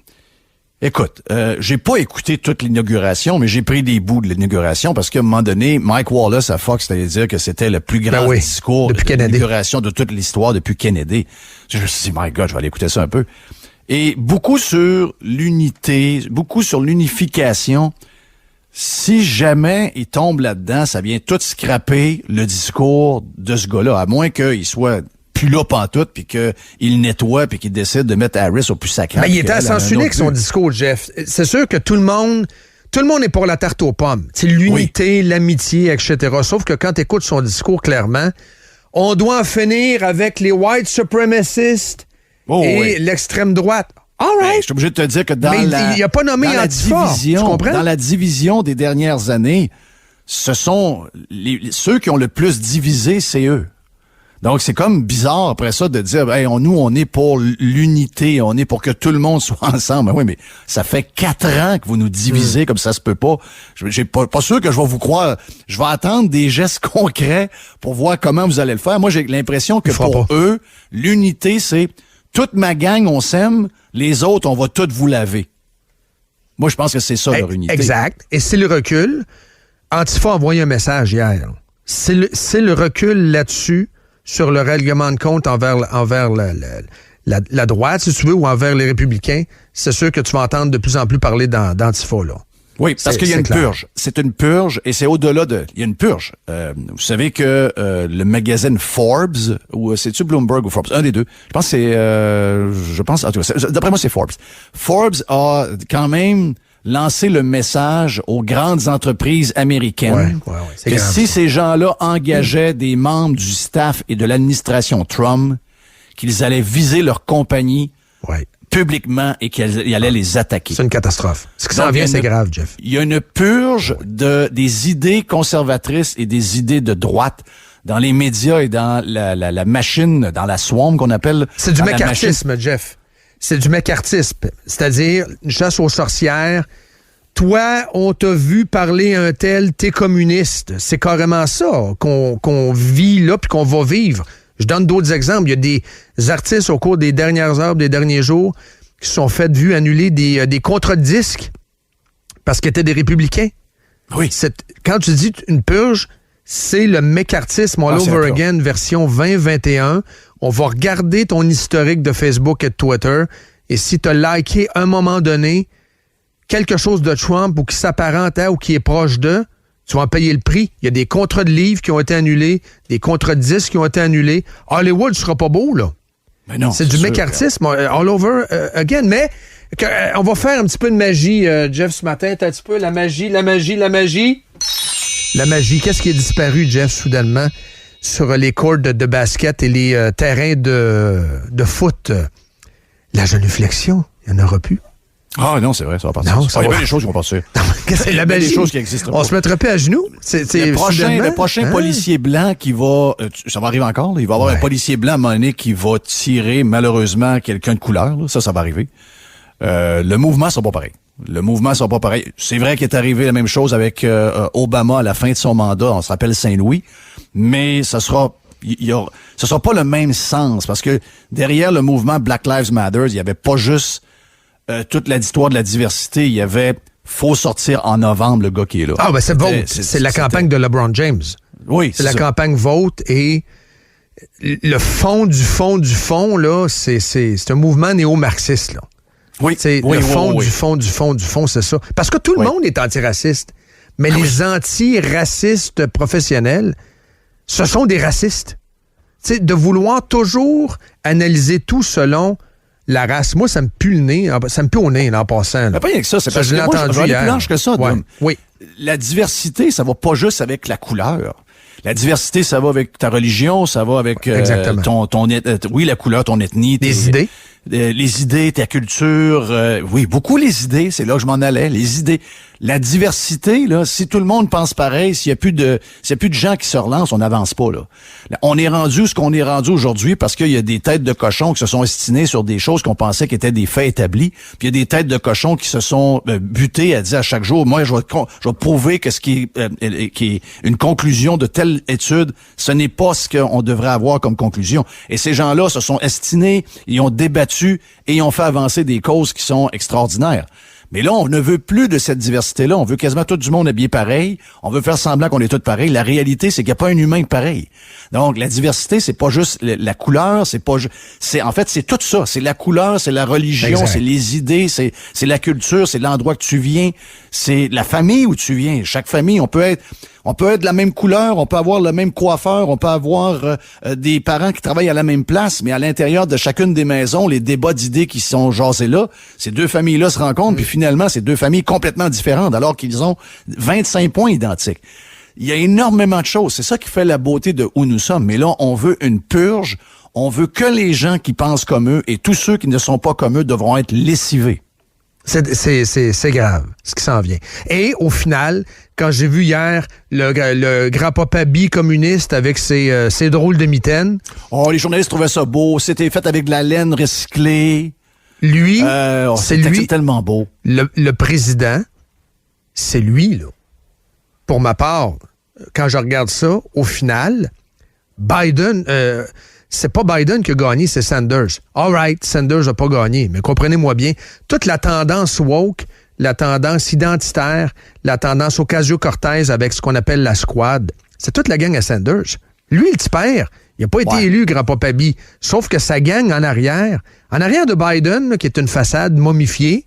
Écoute, j'ai pas écouté toute l'inauguration, mais j'ai pris des bouts de l'inauguration parce qu'à un moment donné, Mike Wallace à Fox allait dire que c'était le plus grand discours de l'inauguration de toute l'histoire depuis Kennedy. Je me suis dit, my God, je vais aller écouter ça un peu. Et beaucoup sur l'unité, beaucoup sur l'unification. Si jamais il tombe là-dedans, ça vient tout scraper le discours de ce gars-là, à moins qu'il soit plus là pantoute, puis qu'il nettoie, puis qu'il décide de mettre Harris au plus sacré. Mais il était à sens unique, son discours, Jeff. C'est sûr que tout le monde est pour la tarte aux pommes. C'est l'unité, l'amitié, etc. Sauf que quand tu écoutes son discours clairement, on doit en finir avec les white supremacists et l'extrême droite. All right. Je suis obligé de te dire que il a pas nommé division, dans la division des dernières années, ce sont ceux qui ont le plus divisé, c'est eux. Donc, c'est comme bizarre après ça de dire, hey, nous, on est pour l'unité, on est pour que tout le monde soit ensemble. Ben oui, mais ça fait 4 ans que vous nous divisez comme ça se peut pas. J'ai pas sûr que je vais vous croire. Je vais attendre des gestes concrets pour voir comment vous allez le faire. Moi, j'ai l'impression que pour eux, l'unité, c'est toute ma gang, on s'aime, les autres, on va toutes vous laver. Moi, je pense que c'est ça, leur unité. Exact. Et c'est le recul. Antifa a envoyé un message hier. C'est le recul là-dessus sur le règlement de compte envers la droite, si tu veux, ou envers les républicains. C'est sûr que tu vas entendre de plus en plus parler d'Antifa, là. Oui, parce qu'il y a une purge. C'est une purge, et c'est au-delà de... Il y a une purge. Vous savez que le magazine Forbes, ou c'est-tu Bloomberg ou Forbes? Un des deux. Je pense que c'est... en tout cas, d'après moi, c'est Forbes. Forbes a quand même lancé le message aux grandes entreprises américaines que si ces gens-là engageaient des membres du staff et de l'administration Trump, qu'ils allaient viser leur compagnie publiquement et qu'ils allaient les attaquer. C'est une catastrophe. Ce qui s'en vient, c'est grave, Jeff. Il y a une purge des idées conservatrices et des idées de droite dans les médias et dans la machine, dans la swamp qu'on appelle. C'est du macartisme, Jeff. C'est du macartisme, c'est-à-dire une chasse aux sorcières. Toi, on t'a vu parler un tel, t'es communiste. C'est carrément ça qu'on vit là puis qu'on va vivre. Je donne d'autres exemples. Il y a des artistes au cours des dernières heures, des derniers jours, qui se sont fait annuler des contrats de disques parce qu'ils étaient des républicains. Oui. Quand tu dis une purge, c'est le McCarthyisme all over again, version 2021. On va regarder ton historique de Facebook et de Twitter, et si tu as liké à un moment donné quelque chose de Trump ou qui s'apparente à ou qui est proche de, tu vas en payer le prix. Il y a des contrats de livres qui ont été annulés, des contrats de disques qui ont été annulés. Hollywood sera pas beau, là. Mais non, c'est du McCarthyisme all over again. Mais on va faire un petit peu de magie, Jeff, ce matin. T'as un petit peu la magie. La magie, qu'est-ce qui est disparu, Jeff, soudainement, sur les courts de basket et les terrains de foot? La genuflexion, il n'y en aura plus. Ah non, c'est vrai, ça va partir. Non, il y a des choses qui vont passer. C'est la magie. Des choses qui existent. On se mettra plus à genoux. Le prochain policier blanc qui va... ça va arriver encore. Là, il va y avoir un policier blanc à un moment donné qui va tirer malheureusement quelqu'un de couleur. Là. Ça va arriver. Le mouvement sera pas pareil. C'est vrai qu'il est arrivé la même chose avec Obama à la fin de son mandat. On se rappelle Saint-Louis. Mais ça sera pas le même sens parce que derrière le mouvement Black Lives Matter, il y avait pas juste toute l'histoire de la diversité. Il y avait faut sortir en novembre le gars qui est là. Ah ben c'est Vote. C'est la campagne de LeBron James. Oui, c'est la campagne Vote et le fond du fond là, c'est un mouvement néo-marxiste là. Oui. C'est le fond du fond, c'est ça. Parce que tout le monde est antiraciste. Mais les antiracistes professionnels, ce sont des racistes. Tu sais, de vouloir toujours analyser tout selon la race. Moi, ça me pue le nez. Ça me pue au nez, là, en passant. Mais pas rien que ça. C'est parce que moi, je vais aller plus large que ça. Oui. La diversité, ça va pas juste avec la couleur. La diversité, ça va avec ta religion, ça va avec ton la couleur, ton ethnie. Des idées. les idées, ta culture, oui, beaucoup les idées, c'est là que je m'en allais, les idées. La diversité, là, si tout le monde pense pareil, s'il y a plus de gens qui se relancent, on n'avance pas, là. On est rendu ce qu'on est rendu aujourd'hui parce qu'il y a des têtes de cochons qui se sont estinées sur des choses qu'on pensait qui étaient des faits établis, puis il y a des têtes de cochons qui se sont butées à dire à chaque jour, moi, je vais prouver que ce qui est une conclusion de telle étude, ce n'est pas ce qu'on devrait avoir comme conclusion. Et ces gens-là se sont estimés, ils ont débattu et ils ont fait avancer des causes qui sont extraordinaires. Mais là, on ne veut plus de cette diversité-là. On veut quasiment tout du monde habillé pareil. On veut faire semblant qu'on est tous pareils. La réalité, c'est qu'il n'y a pas un humain pareil. Donc, la diversité, c'est pas juste la couleur, en fait, c'est tout ça. C'est la couleur, c'est la religion, exact. C'est les idées, c'est la culture, c'est l'endroit que tu viens, c'est la famille où tu viens. Chaque famille, on peut être de la même couleur, on peut avoir le même coiffeur, on peut avoir des parents qui travaillent à la même place, mais à l'intérieur de chacune des maisons, les débats d'idées qui sont jasés là, ces deux familles-là se rencontrent, puis finalement, c'est deux familles complètement différentes, alors qu'ils ont 25 points identiques. Il y a énormément de choses. C'est ça qui fait la beauté de où nous sommes. Mais là, on veut une purge. On veut que les gens qui pensent comme eux et tous ceux qui ne sont pas comme eux devront être lessivés. C'est grave, ce qui s'en vient. Et au final, quand j'ai vu hier le grand-papa communiste avec ses drôles de mitaines... Oh, les journalistes trouvaient ça beau. C'était fait avec de la laine recyclée. Lui, c'est lui tellement beau. Le président, c'est lui, là. Pour ma part, quand je regarde ça, au final, Biden... c'est pas Biden qui a gagné, c'est Sanders. All right, Sanders n'a pas gagné, mais comprenez-moi bien, toute la tendance woke, la tendance identitaire, la tendance Ocasio-Cortez avec ce qu'on appelle la squad, c'est toute la gang à Sanders. Lui, le petit père, il n'a pas été élu grand-papa Bi, sauf que sa gang en arrière de Biden, là, qui est une façade momifiée,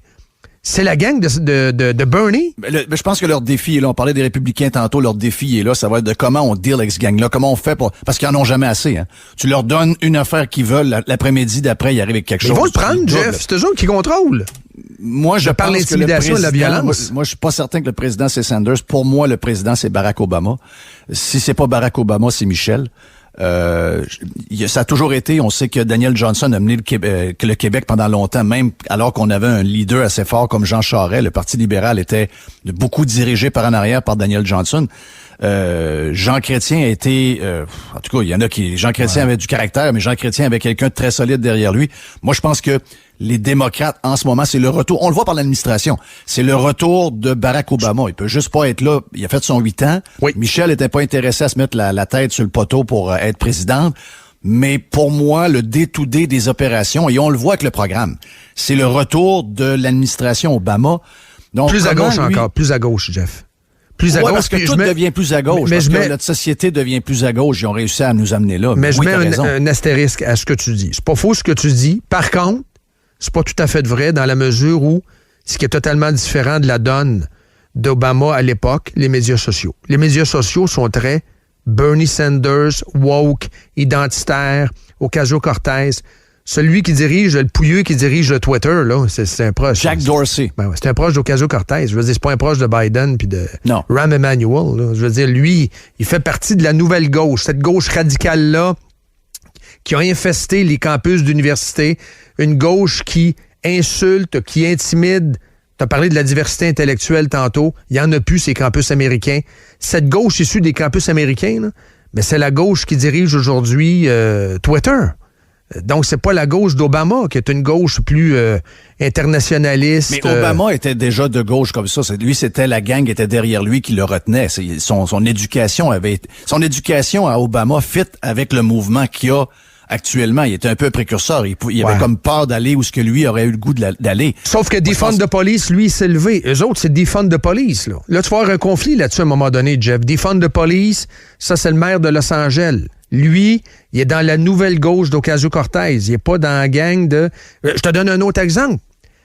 c'est la gang de Bernie. Mais je pense que leur défi est là. On parlait des républicains tantôt. Leur défi est là. Ça va être de comment on deal avec ce gang-là. Comment on fait parce qu'ils en ont jamais assez. Hein. Tu leur donnes une affaire qu'ils veulent. L'après-midi d'après, ils arrivent avec quelque chose. Ils vont le prendre, Jeff. C'est eux autres qui contrôlent. Moi, je parle l'intimidation et de la violence. Moi, je suis pas certain que le président, c'est Sanders. Pour moi, le président, c'est Barack Obama. Si c'est pas Barack Obama, c'est Michel. Ça a toujours été, on sait que Daniel Johnson a mené le Québec pendant longtemps, même alors qu'on avait un leader assez fort comme Jean Charest. Le Parti libéral était beaucoup dirigé par en arrière par Daniel Johnson. Jean Chrétien a été... en tout cas, il y en a qui... Jean Chrétien avait du caractère, mais Jean Chrétien avait quelqu'un de très solide derrière lui. Moi, je pense que les démocrates, en ce moment, c'est le retour... On le voit par l'administration. C'est le retour de Barack Obama. Il peut juste pas être là. Il a fait son 8 ans. Oui. Michel était pas intéressé à se mettre la tête sur le poteau pour être présidente. Mais pour moi, le day-to-day des opérations, et on le voit avec le programme, c'est le retour de l'administration Obama. Donc, plus à gauche encore. Plus à gauche, Jeff. Plus à gauche, parce que tout devient plus à gauche. Parce que notre société devient plus à gauche. Ils ont réussi à nous amener là. Mais je mets un astérisque à ce que tu dis. C'est pas faux ce que tu dis. Par contre, c'est pas tout à fait vrai dans la mesure où ce qui est totalement différent de la donne d'Obama à l'époque, les médias sociaux. Les médias sociaux sont très Bernie Sanders, woke, identitaire, Ocasio-Cortez. Celui qui dirige, le pouilleux qui dirige le Twitter, là, c'est un proche. Jack Dorsey. C'est un proche d'Ocasio-Cortez. Je veux dire, c'est pas un proche de Biden puis de Rahm Emanuel. Là. Je veux dire, lui, il fait partie de la nouvelle gauche. Cette gauche radicale-là qui a infesté les campus d'université. Une gauche qui insulte, qui intimide. Tu as parlé de la diversité intellectuelle tantôt. Il n'y en a plus, ces campus américains. Cette gauche issue des campus américains, là, mais c'est la gauche qui dirige aujourd'hui Twitter. Donc, c'est pas la gauche d'Obama, qui est une gauche plus internationaliste. Mais Obama était déjà de gauche comme ça. Lui, c'était la gang qui était derrière lui qui le retenait. Son éducation à Obama fit avec le mouvement qu'il y a actuellement. Il était un peu précurseur. Il avait comme peur d'aller où ce que lui aurait eu le goût d'aller. Sauf que Defund the Police, lui, s'est levé. Eux autres, c'est Defund the Police. Là, tu vas avoir un conflit là-dessus à un moment donné, Jeff. Defund the Police, ça, c'est le maire de Los Angeles. Lui, il est dans la nouvelle gauche d'Ocasio-Cortez. Il n'est pas dans la gang de... Je te donne un autre exemple.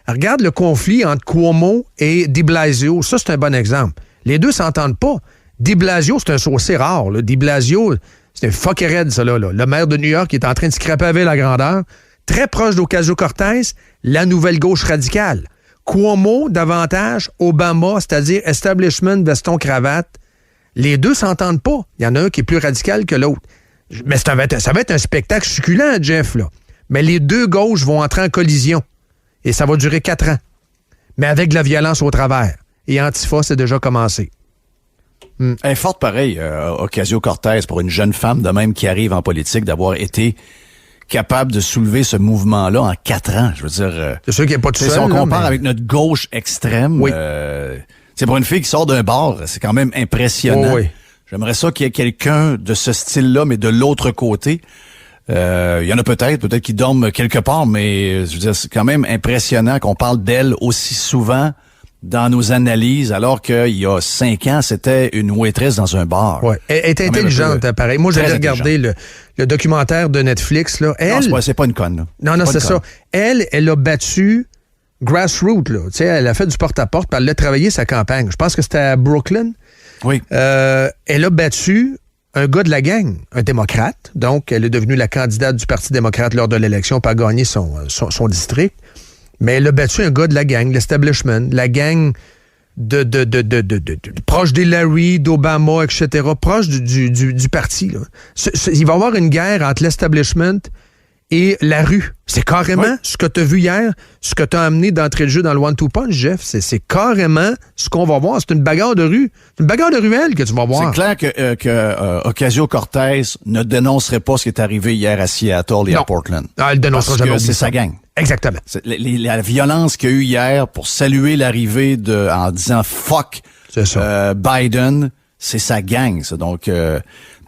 Regarde le conflit entre Cuomo et de Blasio. Ça, c'est un bon exemple. Les deux s'entendent pas. De Blasio, c'est un saucé rare. Là. De Blasio, c'est un fuckerhead, ça, là. Le maire de New York qui est en train de scraper avec la grandeur. Très proche d'Ocasio-Cortez, la nouvelle gauche radicale. Cuomo, davantage, Obama, c'est-à-dire establishment, veston, cravate. Les deux s'entendent pas. Il y en a un qui est plus radical que l'autre. Mais ça va être un spectacle succulent, Jeff, là. Mais les deux gauches vont entrer en collision. Et ça va durer 4 ans. Mais avec de la violence au travers. Et Antifa, c'est déjà commencé. Elle est forte pareil, Ocasio-Cortez, pour une jeune femme de même qui arrive en politique, d'avoir été capable de soulever ce mouvement-là en 4 ans. Je veux dire... c'est sûr qu'il n'y a pas de seul. Si on compare avec notre gauche extrême, c'est pour une fille qui sort d'un bar, c'est quand même impressionnant. Oui. J'aimerais ça qu'il y ait quelqu'un de ce style-là, mais de l'autre côté. Il y en a peut-être qui dorment quelque part, mais je veux dire, c'est quand même impressionnant qu'on parle d'elle aussi souvent dans nos analyses, alors qu'il y a 5 ans, c'était une waitress dans un bar. Ouais. Elle est intelligente, pareil. Moi, j'avais regardé le documentaire de Netflix. Là. Elle, non, c'est pas une conne. Là. Non, c'est ça. Elle a battu grassroots. Là. Tu sais, elle a fait du porte-à-porte, puis elle a travaillé sa campagne. Je pense que c'était à Brooklyn. Oui. Elle a battu un gars de la gang, un démocrate. Donc, elle est devenue la candidate du Parti démocrate lors de l'élection pour gagner son district. Mais elle a battu un gars de la gang, l'establishment, la gang de proche d'Hillary, d'Obama, etc., proche du parti. Là. Il va y avoir une guerre entre l'establishment et la rue. C'est carrément ce que tu as vu hier, ce que tu as amené d'entrée de jeu dans le one-two punch, Jeff. C'est carrément ce qu'on va voir. C'est une bagarre de rue. C'est une bagarre de ruelle que tu vas voir. C'est clair que Ocasio-Cortez ne dénoncerait pas ce qui est arrivé hier à Seattle et à Portland. Ah, elle dénoncera jamais. C'est sa gang. Exactement. La violence qu'il y a eu hier pour saluer l'arrivée en disant fuck Biden, c'est sa gang. Ça. Donc,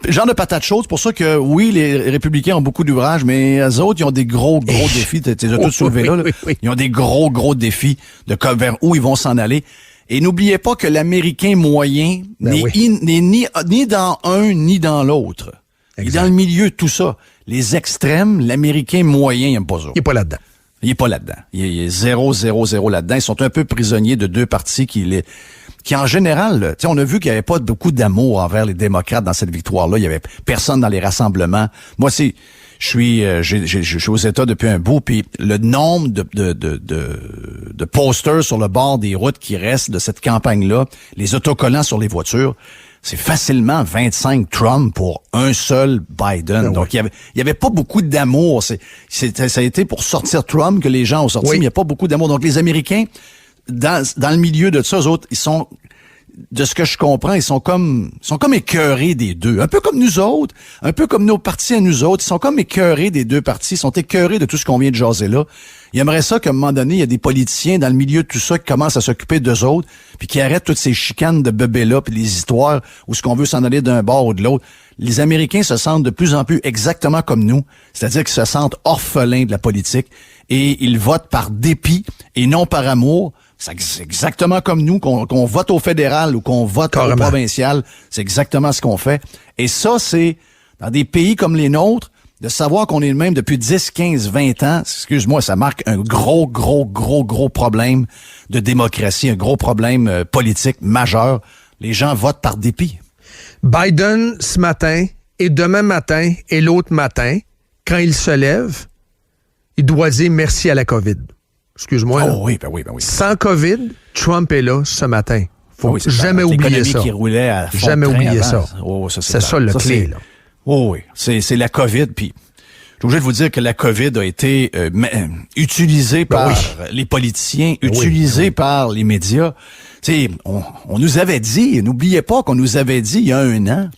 genre de patate chaude. C'est pour ça que, oui, les républicains ont beaucoup d'ouvrages, mais eux autres, ils ont des gros défis. Tu les as tous soulevés là. Ils ont des gros défis de vers où ils vont s'en aller. Et n'oubliez pas que l'Américain moyen n'est ni dans un ni dans l'autre. Il est dans le milieu de tout ça. Les extrêmes, l'Américain moyen, il n'aime pas ça. Il n'est pas là-dedans. Il est pas là-dedans. Il est 0 là-dedans. Ils sont un peu prisonniers de deux partis qui en général, on a vu qu'il n'y avait pas beaucoup d'amour envers les démocrates dans cette victoire-là. Il y avait personne dans les rassemblements. Moi, je suis aux États depuis un bout, puis le nombre de posters sur le bord des routes qui restent de cette campagne-là, les autocollants sur les voitures, c'est facilement 25 Trump pour un seul Biden. Donc, il y avait pas beaucoup d'amour. Ça a été pour sortir Trump que les gens ont sorti, mais il n'y a pas beaucoup d'amour. Donc, les Américains, dans le milieu de ça, eux autres, ils sont, de ce que je comprends, ils sont comme écœurés des deux. Un peu comme nous autres, un peu comme nos partis à nous autres. Ils sont comme écœurés des deux partis. Ils sont écœurés de tout ce qu'on vient de jaser là. Ils aimeraient ça qu'à un moment donné, il y a des politiciens dans le milieu de tout ça qui commencent à s'occuper d'eux autres, puis qui arrêtent toutes ces chicanes de bébés-là, puis les histoires où ce qu'on veut s'en aller d'un bord ou de l'autre. Les Américains se sentent de plus en plus exactement comme nous, c'est-à-dire qu'ils se sentent orphelins de la politique et ils votent par dépit et non par amour. C'est exactement comme nous, qu'on vote au fédéral ou qu'on vote au provincial. C'est exactement ce qu'on fait. Et ça, c'est dans des pays comme les nôtres, de savoir qu'on est le même depuis 10, 15, 20 ans, excuse-moi, ça marque un gros problème de démocratie, un gros problème politique majeur. Les gens votent par dépit. Biden, ce matin, et demain matin, et l'autre matin, quand il se lève, il doit dire merci à la COVID. Excuse-moi. Oh oui, ben oui. Sans COVID, Trump est là ce matin. Faut jamais oublier ça. Qui roulait à fond jamais oublier ça. Oh, c'est ça le clé, là. Oh oui, c'est la COVID, puis je suis obligé de vous dire que la COVID a été utilisée par les politiciens, utilisée par les médias. Tu sais, on nous avait dit, n'oubliez pas qu'on nous avait dit il y a 1 an,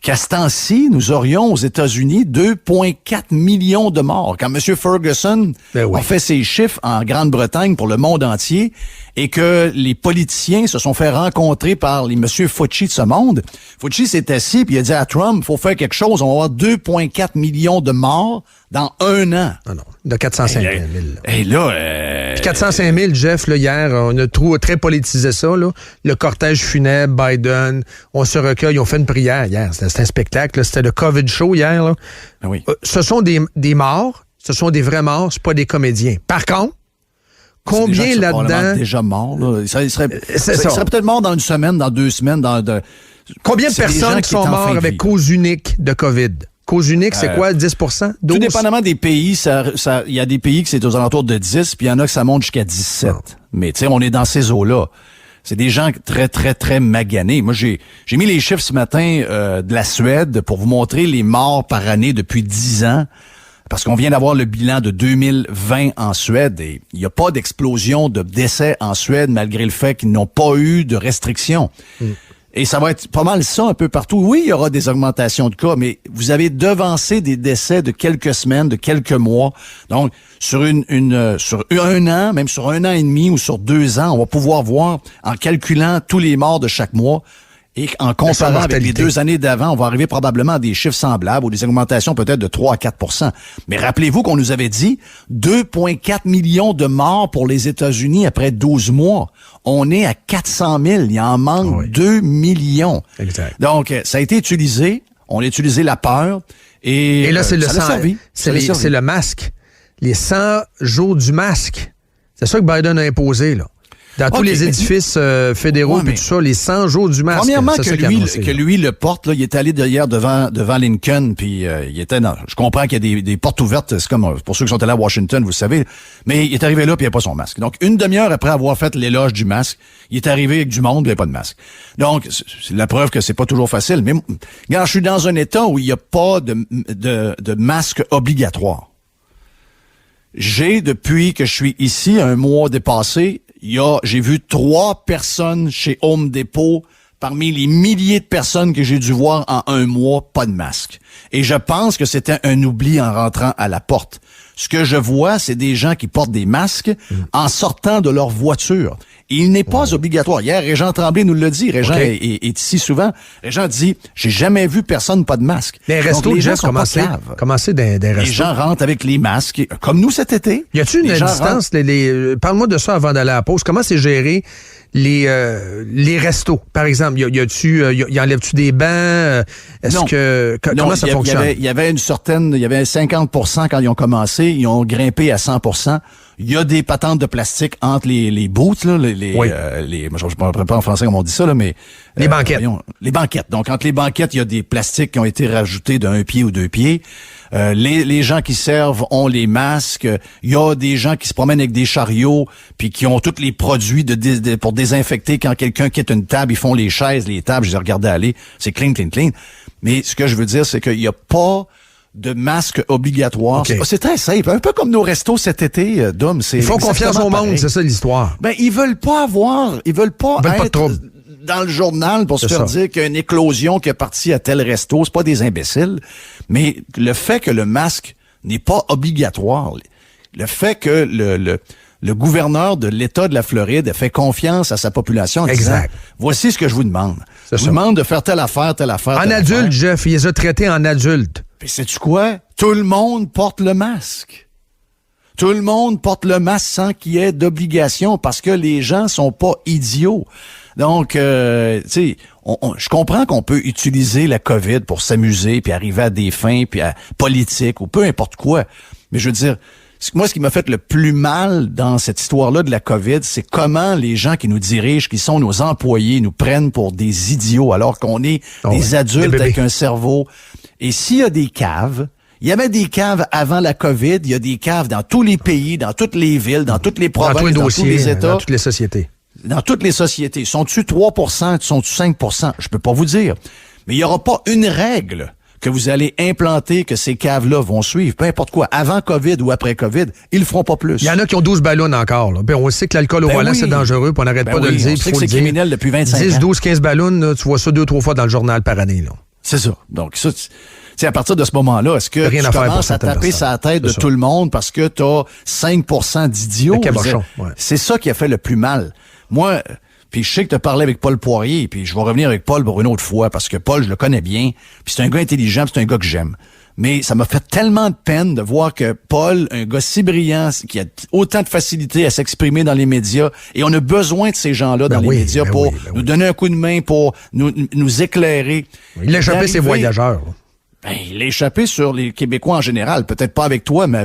qu'à ce temps-ci, nous aurions aux États-Unis 2,4 millions de morts. Quand M. Ferguson a fait ses chiffres en Grande-Bretagne pour le monde entier et que les politiciens se sont fait rencontrer par les M. Fauci de ce monde, Fauci s'est assis et il a dit à Trump, il faut faire quelque chose, on va avoir 2,4 millions de morts dans 1 an. Non, de 405 000. Et là... Puis 405 000, Jeff, là, hier, on a très politisé ça, là. Le cortège funèbre, Biden, on se recueille, on fait une prière hier. C'était un spectacle, là. C'était le COVID show hier, là. Ah oui. Ce sont des morts, ce sont des vrais morts, c'est pas des comédiens. Par contre, combien là-dedans... déjà morts, là. Il serait peut-être mort dans 1 semaine, dans 2 semaines, Combien de personnes sont mortes avec cause unique de COVID? Cause unique, c'est quoi? 10 12? Tout dépendamment des pays, il y a des pays que c'est aux alentours de 10, puis il y en a que ça monte jusqu'à 17. Non. Mais tu sais, on est dans ces eaux-là. C'est des gens très, très, très maganés. Moi, j'ai mis les chiffres ce matin de la Suède pour vous montrer les morts par année depuis 10 ans. parce qu'on vient d'avoir le bilan de 2020 en Suède et il n'y a pas d'explosion de décès en Suède malgré le fait qu'ils n'ont pas eu de restrictions. Et ça va être pas mal ça un peu partout. Oui, il y aura des augmentations de cas, mais vous avez devancé des décès de quelques semaines, de quelques mois. Donc, sur sur un an, même sur 1 an et demi ou sur 2 ans, on va pouvoir voir, en calculant tous les morts de chaque mois, et en comparant avec les 2 années d'avant, on va arriver probablement à des chiffres semblables ou des augmentations peut-être de 3 à 4 %. Mais rappelez-vous qu'on nous avait dit 2,4 millions de morts pour les États-Unis après 12 mois. On est à 400 000. Il en manque 2 millions. Exact. Donc, ça a été utilisé. On a utilisé la peur. Et là, c'est c'est le masque. Les 100 jours du masque. C'est ça que Biden a imposé, là. Dans tous les édifices fédéraux et tout ça, les 100 jours du masque. Premièrement, que lui le porte, là, il est allé d'ailleurs devant Lincoln, puis il était dans... Je comprends qu'il y a des portes ouvertes, c'est comme pour ceux qui sont allés à Washington, vous savez, mais il est arrivé là, puis il n'y a pas son masque. Donc, une demi-heure après avoir fait l'éloge du masque, il est arrivé avec du monde, puis il n'y a pas de masque. Donc, c'est la preuve que c'est pas toujours facile. Mais regarde, je suis dans un État où il n'y a pas de masque obligatoire. Depuis que je suis ici, un mois dépassé, j'ai vu 3 personnes chez Home Depot parmi les milliers de personnes que j'ai dû voir en un mois, pas de masque. Et je pense que c'était un oubli en rentrant à la porte. Ce que je vois, c'est des gens qui portent des masques en sortant de leur voiture. Et il n'est pas obligatoire. Hier, Régent Tremblay nous l'a dit. Régent est ici souvent. Régent dit, j'ai jamais vu personne pas de masque. Les restos, les gens sont pas caves. Commencez des restos. Les gens rentrent avec les masques, comme nous cet été. Y a-t-il une distance? Parle-moi de ça avant d'aller à la pause. Comment c'est géré les restos, par exemple? Y enlève-tu des bancs? Comment ça fonctionne? Il y avait 50% quand ils ont commencé. Ils ont grimpé à 100%. Il y a des patentes de plastique entre les booths, là, je ne me rappelle pas en français comment on dit ça, là, mais... Les banquettes. Les banquettes. Donc, entre les banquettes, il y a des plastiques qui ont été rajoutés d'1 pied ou 2 pieds. Les gens qui servent ont les masques. Il y a des gens qui se promènent avec des chariots puis qui ont tous les produits pour désinfecter. Quand quelqu'un quitte une table, ils font les chaises, les tables. Je les ai regardés aller. C'est clean, clean, clean. Mais ce que je veux dire, c'est qu'il n'y a pas de masque obligatoire. Okay. C'est très simple. Un peu comme nos restos cet été, Dom. Ils font confiance au monde, c'est ça l'histoire. Ben, ils veulent pas être dans le journal pour se faire dire qu'il y a une éclosion qui est partie à tel resto. C'est pas des imbéciles. Mais le fait que le masque n'est pas obligatoire, le fait que le gouverneur de l'État de la Floride a fait confiance à sa population en disant, voici ce que je vous demande. Je vous demande de faire telle affaire. En adulte, Jeff, il les a traités en adulte. Puis sais-tu quoi? Tout le monde porte le masque. Tout le monde porte le masque sans qu'il y ait d'obligation parce que les gens sont pas idiots. Donc, tu sais, je comprends qu'on peut utiliser la COVID pour s'amuser puis arriver à des fins puis à politique ou peu importe quoi. Mais je veux dire, moi, ce qui m'a fait le plus mal dans cette histoire-là de la COVID, c'est comment les gens qui nous dirigent, qui sont nos employés, nous prennent pour des idiots alors qu'on est des adultes avec un cerveau. Et s'il y a des caves, il y avait des caves avant la COVID, il y a des caves dans tous les pays, dans toutes les villes, dans toutes les provinces, dans tous les États. Dans toutes les sociétés. Dans toutes les sociétés. Sont-tu 3%, sont-tu 5%? Je peux pas vous dire. Mais il y aura pas une règle que vous allez implanter que ces caves-là vont suivre, peu importe quoi, avant COVID ou après COVID, ils le feront pas plus. Il y en a qui ont 12 ballons encore. Là. On sait que l'alcool au volant, c'est dangereux, puis on n'arrête pas de le dire. On sait que c'est criminel depuis 25 ans. 10, 12, 15 ballons, là, tu vois ça 2-3 fois dans le journal par année. Là. C'est ça. Donc, ça, c'est à partir de ce moment-là, est-ce que tu commences à taper sa tête de tout le monde parce que tu as 5% d'idiots? C'est ça qui a fait le plus mal. Moi... Puis je sais que tu as parlé avec Paul Poirier, puis je vais revenir avec Paul pour une autre fois, parce que Paul, je le connais bien, puis c'est un gars intelligent, c'est un gars que j'aime. Mais ça m'a fait tellement de peine de voir que Paul, un gars si brillant, qui a autant de facilité à s'exprimer dans les médias, et on a besoin de ces gens-là dans les médias pour nous donner un coup de main, pour nous éclairer. Il a échappé ses voyageurs. Ben, il a échappé sur les Québécois en général. Peut-être pas avec toi, mais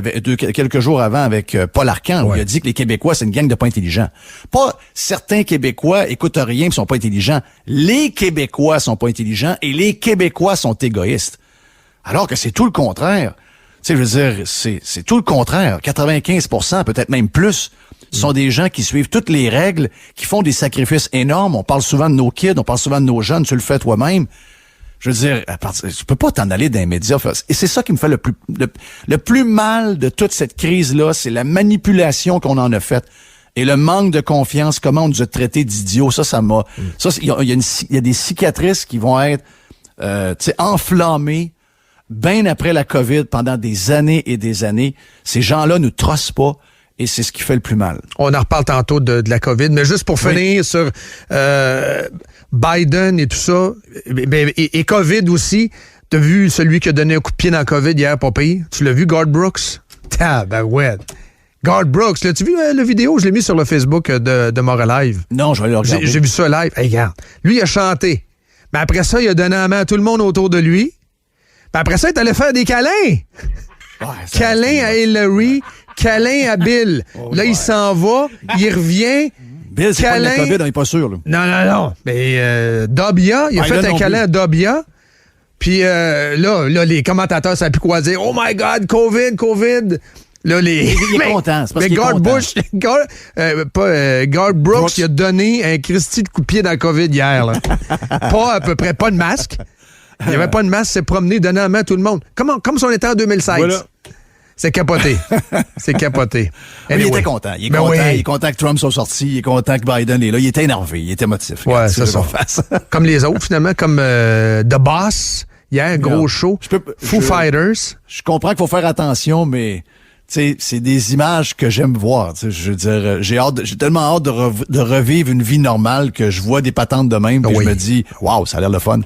quelques jours avant avec Paul Arcand, où il a dit que les Québécois, c'est une gang de pas intelligents. Pas certains Québécois écoutent rien et sont pas intelligents. Les Québécois sont pas intelligents et les Québécois sont égoïstes. Alors que c'est tout le contraire. Tu sais, je veux dire, c'est tout le contraire. 95%, peut-être même plus, sont des gens qui suivent toutes les règles, qui font des sacrifices énormes. On parle souvent de nos kids, on parle souvent de nos jeunes, tu le fais toi-même. Je veux dire, tu peux pas t'en aller dans les médias. Et c'est ça qui me fait le plus mal de toute cette crise-là, c'est la manipulation qu'on en a faite. Et le manque de confiance, comment on nous a traités d'idiots, ça m'a... Ça, il y a des cicatrices qui vont être enflammées bien après la COVID pendant des années et des années. Ces gens-là nous trossent pas et c'est ce qui fait le plus mal. On en reparle tantôt de la COVID, mais juste pour finir sur Biden et tout ça, et COVID aussi, t'as vu celui qui a donné un coup de pied dans la COVID hier, pas pire? Tu l'as vu, Garth Brooks? Ouais. Garth Brooks, l'as-tu vu la vidéo? Je l'ai mis sur le Facebook de Montréal. Non, je vais le regarder. J'ai vu ça live. Hey, regarde. Lui, il a chanté. Mais après ça, il a donné la main à tout le monde autour de lui. Puis après ça, il est allé faire des câlins. Ouais, câlin à Hillary, câlin à Bill. Là, il s'en va, il revient. Bill, c'est pas de la COVID, on n'est pas sûr. Là. Non. Mais Dobia, il a fait un câlin à Dobia. Puis là, les commentateurs ne savent plus quoi dire. Oh my God, COVID. Là, il est content. C'est parce mais Garth Brooks, il a donné un Christy de coup de pied dans le COVID hier. Là. Pas à peu près, pas de masque. Il n'y avait pas de masque, s'est promené, donné la main à tout le monde. Comme si on était en 2016. Voilà. C'est capoté. Anyway. Il était content. Il est content que Trump soit sorti. Il est content que Biden est là. Il était énervé. Il était émotif. Ouais, c'est ça. Comme les autres, finalement, comme The Boss. Hier, gros show. Foo Fighters. Je comprends qu'il faut faire attention, mais... T'sais, c'est des images que j'aime voir. Je veux dire, j'ai tellement hâte de revivre une vie normale que je vois des patentes de même puis je me dis, waouh, ça a l'air le fun.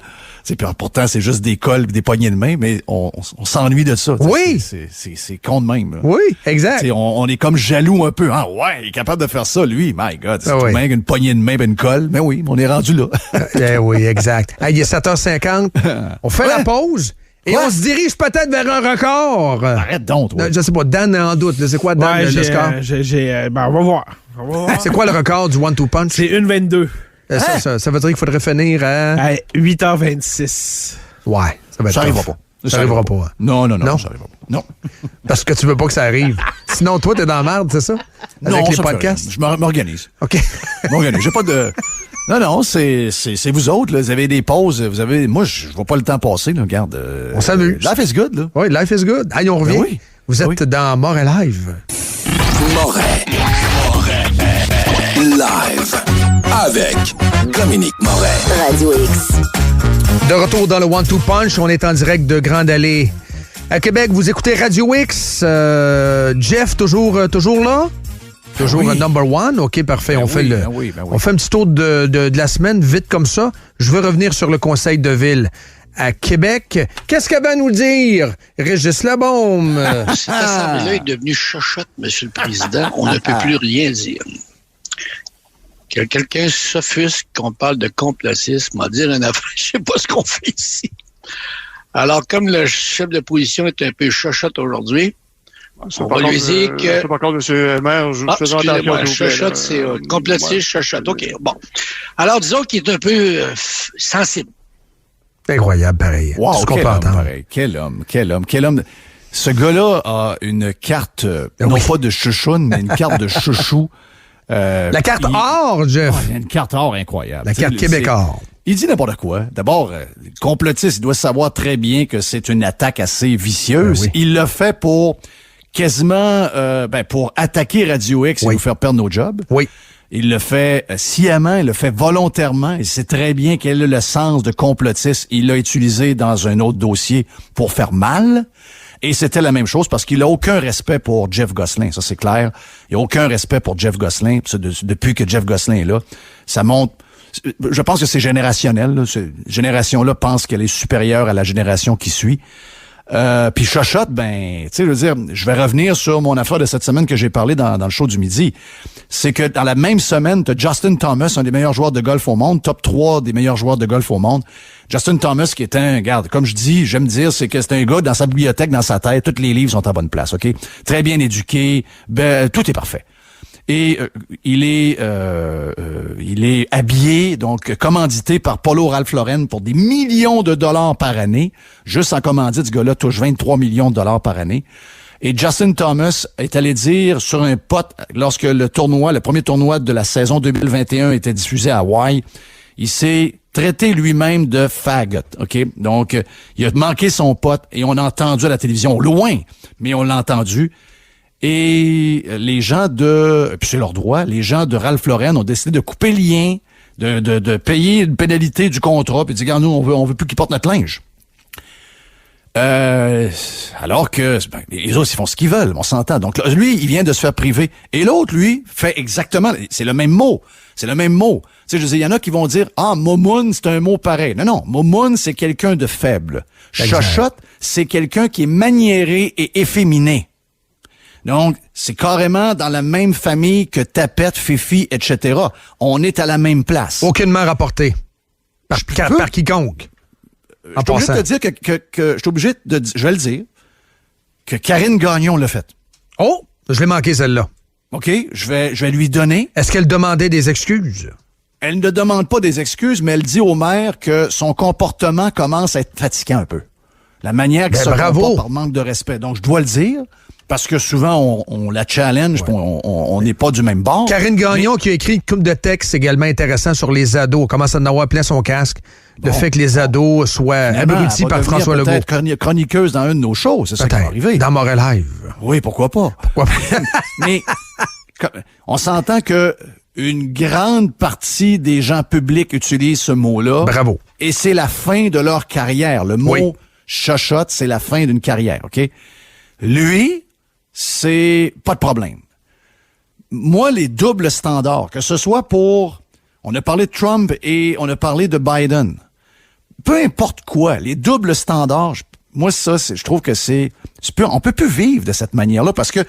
Puis pourtant, c'est juste des cols et des poignées de main, mais on s'ennuie de ça. Oui. C'est con de même. Là. Oui, exact. On est comme jaloux un peu. Ah ouais, il est capable de faire ça, lui. My God, c'est tout même une poignée de main et une colle. Mais oui, on est rendu là. Oui, exact. Hey, il est 7h50. On fait la pause. Et on se dirige peut-être vers un record. Arrête donc, toi. Je sais pas, Dan est en doute. C'est quoi, Dan, le score? On va voir. C'est quoi le record du one-two punch? C'est 1,22. Ça veut dire qu'il faudrait finir à 8h26. Ouais, ça va être ça arrivera pas. Ça arrivera pas. Non, ça arrivera pas. Non. Parce que tu veux pas que ça arrive. Sinon, toi, t'es dans la merde, c'est ça? Avec les podcasts? Je m'organise. OK. J'ai pas de... Non, c'est vous autres, là. Vous avez des pauses, moi, je vois pas le temps passer, là. Regarde. On s'amuse. Life is good, là. Oui, life is good. Allez, on revient. Oui. Vous êtes dans Moret Live. Moret Live. Avec Dominique Moret. Radio X. De retour dans le One-Two Punch, on est en direct de Grande Allée. À Québec, vous écoutez Radio X. Jeff, toujours là? Toujours un number one? OK, parfait. On fait un petit tour de la semaine, vite comme ça. Je veux revenir sur le conseil de ville à Québec. Qu'est-ce qu'elle va nous dire? Régis Labaume. Cette assemblée-là est devenue chochotte, Monsieur le Président. On ne peut plus rien dire. Que quelqu'un s'offusque qu'on parle de complotisme, on va dire une affaire, je sais pas ce qu'on fait ici. Alors, comme le chef de position est un peu chochotte aujourd'hui, on va lui dire que... C'est pas encore, M. le maire, je fais attention. Chochotte, c'est complotiste, chochotte. OK, bon. Alors, disons qu'il est un peu sensible. Incroyable, pareil. Wow, quel homme. Ce gars-là a une carte, non pas de chouchoune, mais une carte de chouchou. La carte or, Jeff. Il y a une carte or incroyable. La carte Québec or. Il dit n'importe quoi. D'abord, le complotiste, il doit savoir très bien que c'est une attaque assez vicieuse. Il l'a fait pour quasiment pour attaquer Radio X et nous faire perdre nos jobs. Oui. Il le fait sciemment, il le fait volontairement. Il sait très bien quel est le sens de complotiste. Il l'a utilisé dans un autre dossier pour faire mal. Et c'était la même chose parce qu'il n'a aucun respect pour Jeff Gosselin, ça c'est clair. Il n'a aucun respect pour Jeff Gosselin. Depuis que Jeff Gosselin est là, ça montre... Je pense que c'est générationnel. Là. Cette génération-là pense qu'elle est supérieure à la génération qui suit. Puis chochotte, tu sais, je veux dire, je vais revenir sur mon affaire de cette semaine que j'ai parlé dans le show du midi. C'est que dans la même semaine, t'as Justin Thomas, un des meilleurs joueurs de golf au monde, top 3 des meilleurs joueurs de golf au monde. Justin Thomas qui est regarde, comme je dis, j'aime dire, c'est que c'est un gars dans sa bibliothèque, dans sa tête, tous les livres sont à bonne place, OK? Très bien éduqué, tout est parfait. Et il est habillé, donc commandité par Polo Ralph Lauren pour des millions de dollars par année. Juste en commandite, ce gars-là touche 23 millions de dollars par année. Et Justin Thomas est allé dire sur un pote, lorsque le premier tournoi de la saison 2021 était diffusé à Hawaï, Il s'est traité lui-même de faggot, OK? Donc, il a manqué son pote et on l'a entendu à la télévision, loin, mais on l'a entendu. Et les gens puis c'est leur droit, les gens de Ralph Lauren ont décidé de couper le lien, de payer une pénalité du contrat, puis de dire, regarde, nous, on veut plus qu'ils portent notre linge. Alors que les autres, ils font ce qu'ils veulent, on s'entend. Donc là, lui, il vient de se faire priver. Et l'autre, lui, fait exactement, c'est le même mot. C'est le même mot. Tu sais, je veux dire, il y en a qui vont dire, momoun, c'est un mot pareil. Non, momoun, c'est quelqu'un de faible. Chochotte, c'est quelqu'un qui est maniéré et efféminé. Donc, c'est carrément dans la même famille que tapette, fifi, etc. On est à la même place. Aucunement rapporté. Par quiconque. Je suis obligé de te dire que je suis obligé de je vais le dire, que Karine Gagnon l'a fait. Oh, je l'ai manqué celle-là. OK, je vais lui donner. Est-ce qu'elle demandait des excuses? Elle ne demande pas des excuses, mais elle dit au maire que son comportement commence à être fatigant un peu. La manière qu'il se comporte par manque de respect. Donc, je dois le dire, parce que souvent, on la challenge, on n'est pas du même bord. Karine Gagnon qui a écrit une couple de textes également intéressants sur les ados. On commence à en avoir plein son casque. Le fait que les ados soient abrutis par François Legault. Peut-être chroniqueuse dans une de nos shows, c'est ça qui va arriver. Dans Montréal Live. Oui, pourquoi pas. Mais on s'entend que une grande partie des gens publics utilisent ce mot-là. Bravo. Et c'est la fin de leur carrière. Le mot chochotte, c'est la fin d'une carrière, OK? Lui, c'est pas de problème. Moi, les doubles standards, que ce soit pour... On a parlé de Trump et on a parlé de Biden. Peu importe quoi, les doubles standards, moi, ça, je trouve que on peut plus vivre de cette manière-là parce que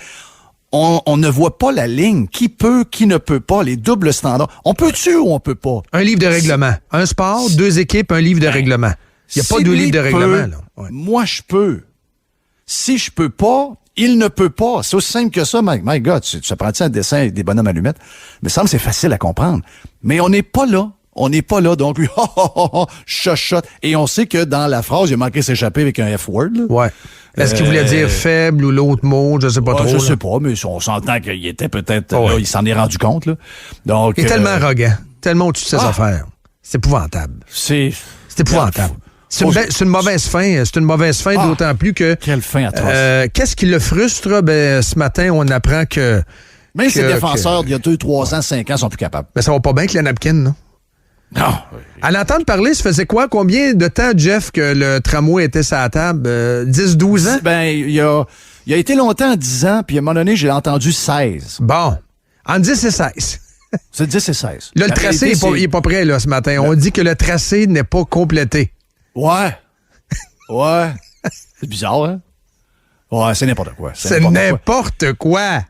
on ne voit pas la ligne. Qui peut, qui ne peut pas, les doubles standards. On peut-tu ou on peut pas? Un livre de règlement. Un sport, 2 équipes, un livre de règlement. Il n'y a pas 2 livres de règlement, là. Ouais. Moi, je peux. Si je peux pas, il ne peut pas. C'est aussi simple que ça. My God, tu prends-tu un dessin avec des bonhommes allumettes? Mais ça me semble que c'est facile à comprendre. Mais on n'est pas là. On n'est pas là. Donc, lui, chochotte. Et on sait que dans la phrase, il a manqué s'échapper avec un F-word. Là. Ouais. Est-ce qu'il voulait dire faible ou l'autre mot? Je sais pas trop. Je sais pas, mais on s'entend qu'il était peut-être... là, il s'en est rendu compte. Là. Donc, il est tellement arrogant. Tellement au-dessus de ses affaires. C'est épouvantable. C'est épouvantable. C'est une mauvaise fin. C'est une mauvaise fin, d'autant plus que... Quelle fin atroce. Qu'est-ce qui le frustre? Ce matin, on apprend que... Mais ces défenseurs, il y a 2, 3 ans, 5 ans, sont plus capables. Mais ça va pas bien que la napkin, non? Non. À l'entendre parler, ça faisait quoi? Combien de temps, Jeff, que le tramway était sur la table? 10, 12 ans? Il a été longtemps 10 ans, puis à un moment donné, j'ai entendu 16. Bon. En 10 et 16. C'est 10 et 16. Là, le tracé, il est pas prêt, là, ce matin. On dit que le tracé n'est pas complété. Ouais. C'est bizarre, hein? Ouais, c'est n'importe quoi. C'est n'importe quoi.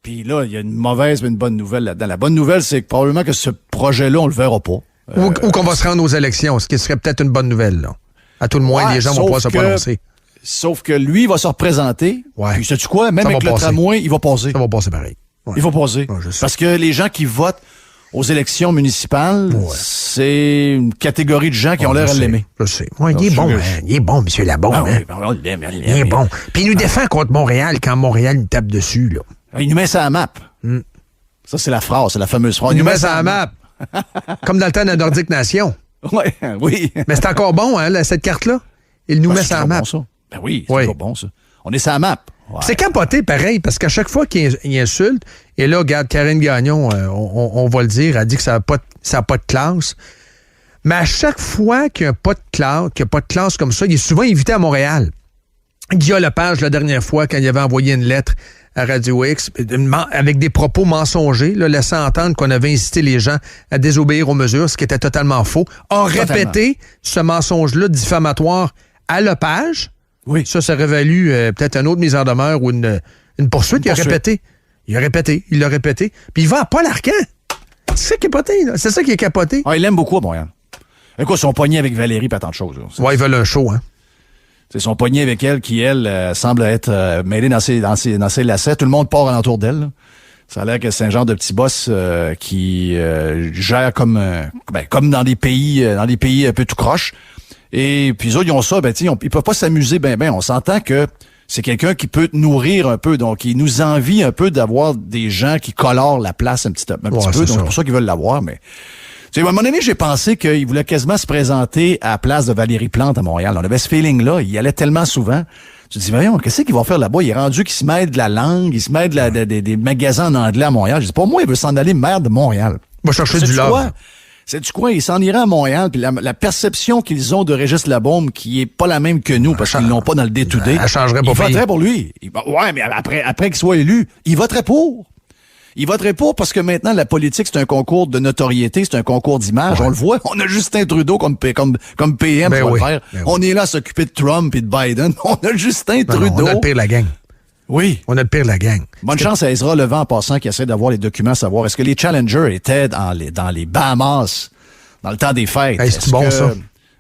Puis là, il y a une mauvaise mais une bonne nouvelle là-dedans. La bonne nouvelle, c'est que probablement que ce projet-là, on le verra pas. Ou qu'on va se rendre aux élections, ce qui serait peut-être une bonne nouvelle, là. À tout le moins, les gens vont pouvoir se prononcer. Sauf que lui, il va se représenter. Ouais. Puis sais-tu quoi? Même avec le tramway, il va passer. Ça va passer pareil. Ouais. Il va passer. Ouais, parce que les gens qui votent aux élections municipales, c'est une catégorie de gens qui ont l'air à l'aimer. Je sais. Ouais, il est bon, hein? Il est bon, M. Labon. Ah, hein? oui, on l'aime, il est bon. Puis il nous défend contre Montréal quand Montréal nous tape dessus, là. Il nous met ça à la map. Ça, c'est la phrase, c'est la fameuse phrase. Il nous met ça à la map. Comme dans le temps de la Nordique Nation. Oui. Mais c'est encore bon, hein, cette carte-là? Il nous met ça à la map. Bon, ça. Ben oui, c'est encore bon, ça. On est ça à la map. Ouais. C'est capoté, pareil, parce qu'à chaque fois qu'il insulte, et là, regarde, Karine Gagnon, on va le dire, elle dit que ça n'a pas de classe. Mais à chaque fois qu'il n'y a pas de classe comme ça, il est souvent invité à Montréal. Guillaume Lepage, la dernière fois, quand il avait envoyé une lettre à Radio X, avec des propos mensongers, là, laissant entendre qu'on avait incité les gens à désobéir aux mesures, ce qui était totalement faux, a répété ce mensonge-là diffamatoire à Lepage. Oui. Ça aurait valu peut-être une autre mise en demeure ou une poursuite. Il l'a répété. Puis il va à Paul Arcand. C'est ça qui est capoté, là. C'est ça qui est capoté. Ah, il aime beaucoup à Montréal. Écoute, son poignet avec Valérie, pas tant de choses. Là. Ouais, ils veulent un show, hein. C'est son poignet avec elle qui, elle, semble être mêlée dans ses lacets. Tout le monde part alentour d'elle. Là. Ça a l'air que c'est un genre de petit boss qui gère comme dans des pays un peu tout croche. Et puis eux autres, ils ont ça, ils peuvent pas s'amuser ben. On s'entend que c'est quelqu'un qui peut nourrir un peu. Donc, il nous envie un peu d'avoir des gens qui colorent la place un petit peu. Donc, c'est pour ça qu'ils veulent l'avoir, mais... À un moment donné, j'ai pensé qu'il voulait quasiment se présenter à la place de Valérie Plante à Montréal. On avait ce feeling-là. Il y allait tellement souvent. Je me dis, voyons, qu'est-ce qu'il va faire là-bas? Il est rendu qu'il se mêle de la langue, il se mêle des magasins en anglais à Montréal. Je dis, pour moi, il veut s'en aller maire de Montréal. Il va chercher du love. C'est du coin, il s'en irait à Montréal, puis la perception qu'ils ont de Régis Labaume, qui est pas la même que nous, parce qu'ils l'ont pas dans le day-to-day. Elle changerait pas. Il voterait pour lui. Ouais, mais après qu'il soit élu, il voterait pour. Il voterait pour parce que maintenant, la politique, c'est un concours de notoriété, c'est un concours d'image. Ouais. On le voit. On a Justin Trudeau comme PM pour le faire. On est là à s'occuper de Trump et de Biden. On a Justin Trudeau. On a le pire de la gang. Oui. On a le pire de la gang. Bonne chance à Ezra Levant en passant qui essaie d'avoir les documents, savoir est-ce que les Challengers étaient dans les Bahamas dans le temps des fêtes. Hey, c'est bon, ça?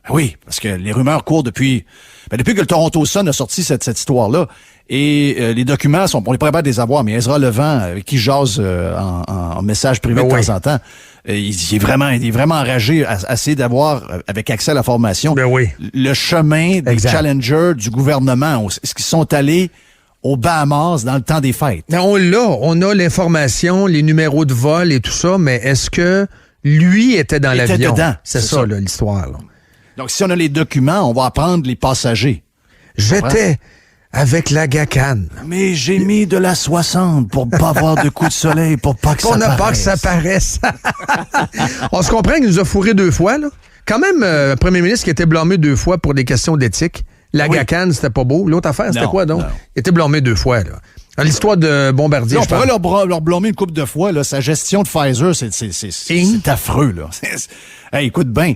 Oui, parce que les rumeurs courent depuis que le Toronto Sun a sorti cette histoire-là. Et les documents on n'est pas capable de les avoir, mais Ezra Levant, avec qui jase en message privé de temps en temps, il est vraiment enragé à essayer d'avoir, avec accès à la formation, le chemin des Challengers du gouvernement. Est-ce qu'ils sont allés aux Bahamas dans le temps des fêtes? On a l'information, les numéros de vol et tout ça, mais est-ce que lui était dans l'avion? C'est ça, là, l'histoire. Là. Donc, si on a les documents, on va apprendre les passagers. J'étais avec la GACAN. Mais j'ai mis de la 60 pour pas avoir de coups de soleil, pour pas que ça paraisse. Pas que ça paraisse. On se comprend qu'il nous a fourré 2 fois, là. Quand même, un premier ministre qui était blâmé 2 fois pour des questions d'éthique. La GACAN, c'était pas beau. L'autre affaire, c'était quoi, donc? Non. Il était blâmé 2 fois, là. Dans l'histoire de Bombardier, on pourrait leur blâmer une couple de fois, là. Sa gestion de Pfizer, c'est affreux, là. Hey, écoute bien.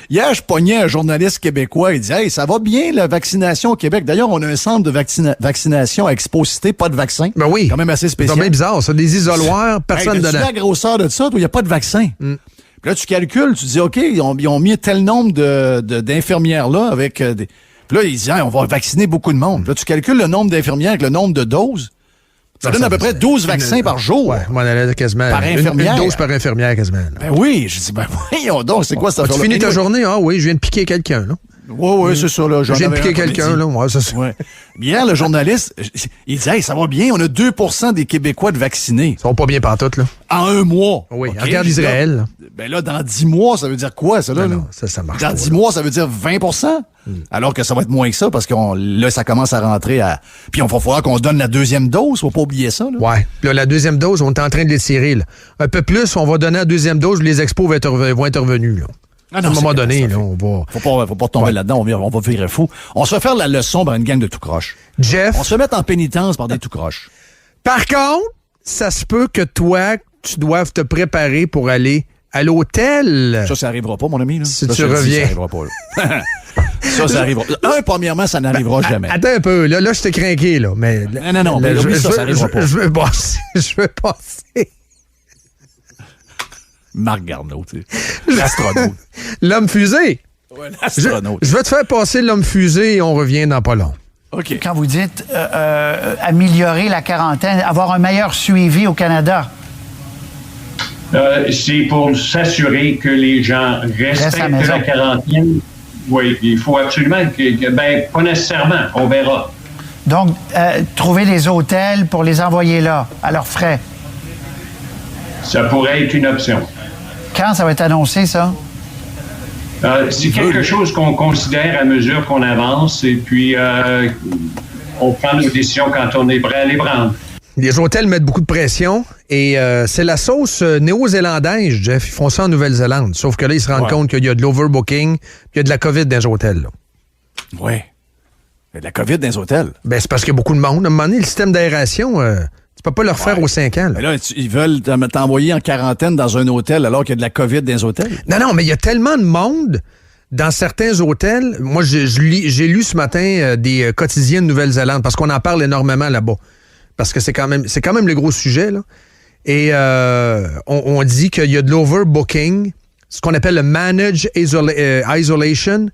Hier, je pognais un journaliste québécois, il dit « Hey, ça va bien la vaccination au Québec. D'ailleurs, on a un centre de vaccination à Exposité, pas de vaccin. » Ben oui. Quand même assez spécial. C'est bien bizarre, ça. Des isoloirs, personne dedans. Tu la grosseur de ça, il n'y a pas de vaccin. Puis là, tu calcules, tu dis « OK, ils ont mis tel nombre d'infirmières là avec des... » Puis là, ils disent hey, « On va vacciner beaucoup de monde. » Puis là, tu calcules le nombre d'infirmières avec le nombre de doses. Ça donne à peu près 12 vaccins par jour. Ouais, moi, on allait quasiment. Par infirmière. Une dose par infirmière, quasiment. Ben oui, je dis, voyons donc, c'est quoi cette affaire-là? Tu finis ta journée? Ah oui, je viens de piquer quelqu'un, là. Oui, c'est ça, là. Je viens de piquer quelqu'un, là. Ouais, c'est ça. Ouais. Hier, le journaliste, il disait, hey, ça va bien, on a 2% des Québécois de vaccinés. Ils sont pas bien pantoute, là. En 1 mois. Oui, okay, regarde Israël. Ben là, dans 10 mois, ça veut dire quoi, ça, là? Non, ça marche dans pas. Dans 10 mois, ça veut dire 20%? Alors que ça va être moins que ça, parce que là, ça commence à rentrer à... Puis il va falloir qu'on se donne la 2e dose, faut pas oublier ça, là. Ouais. Là, la 2e dose, on est en train de l'étirer, là. Un peu plus, on va donner la 2e dose, les expos vont être revenus, là. Ah non, à un moment donné, là, on va... Faut pas tomber là-dedans, on va virer fou. On se fait faire la leçon par une gang de tout croche. Jeff. On se met en pénitence par des tout croches. Par contre, ça se peut que toi, tu doives te préparer pour aller à l'hôtel. Ça arrivera pas, mon ami. Là. Si ça, tu reviens. Ça arrivera pas, là. Ça arrivera. Premièrement, ça n'arrivera jamais. Attends un peu. Là, je t'ai craqué, là. Mais, non. Mais ça arrivera pas. Je veux passer. Marc Garneau, tu sais. L'astronaute. L'homme fusée. Ouais, l'astronaute. Je vais te faire passer l'homme fusée et on revient dans pas long. OK. Quand vous dites améliorer la quarantaine, avoir un meilleur suivi au Canada. C'est pour s'assurer que les gens respectent la quarantaine. Oui, il faut absolument que pas nécessairement, on verra. Donc, trouver les hôtels pour les envoyer là, à leurs frais. Ça pourrait être une option. Quand ça va être annoncé, ça? C'est quelque chose qu'on considère à mesure qu'on avance et puis on prend nos décisions quand on est prêt à les prendre. Les hôtels mettent beaucoup de pression et c'est la sauce néo-zélandaise, Jeff. Ils font ça en Nouvelle-Zélande. Sauf que là, ils se rendent compte qu'il y a de l'overbooking, qu'il y a de la COVID dans les hôtels. Oui. Il y a de la COVID dans les hôtels. Ben, c'est parce qu'il y a beaucoup de monde. À un moment donné, le système d'aération... Tu peux pas leur faire aux 5 ans. Là. Mais là, ils veulent t'envoyer en quarantaine dans un hôtel alors qu'il y a de la COVID dans les hôtels? Non, mais il y a tellement de monde dans certains hôtels. Moi, j'ai lu ce matin des quotidiens de Nouvelle-Zélande parce qu'on en parle énormément là-bas. Parce que c'est quand même le gros sujet, là. Et on dit qu'il y a de l'overbooking, ce qu'on appelle le managed isolation.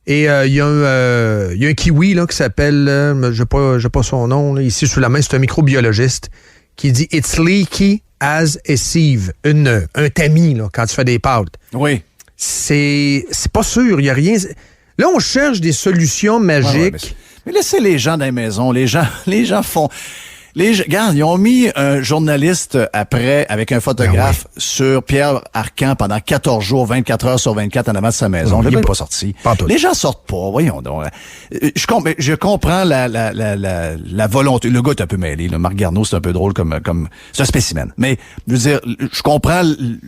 Et il y a un Kiwi là, qui s'appelle, je n'ai pas son nom, là, ici sous la main, c'est un microbiologiste, qui dit « It's leaky as a sieve », un tamis là, quand tu fais des pâtes. Oui. C'est pas sûr, il n'y a rien... Là, on cherche des solutions magiques. Mais laissez les gens dans les maisons, les gens font... Regarde, ils ont mis un journaliste après avec un photographe sur Pierre Arcan pendant 14 jours, 24 heures sur 24 en avant de sa maison. Il n'est pas sorti. Les gens sortent pas, voyons donc. Je comprends la volonté. Le gars est un peu mêlé. Marc Garneau, c'est un peu drôle comme c'est un spécimen. Mais je veux dire, je comprends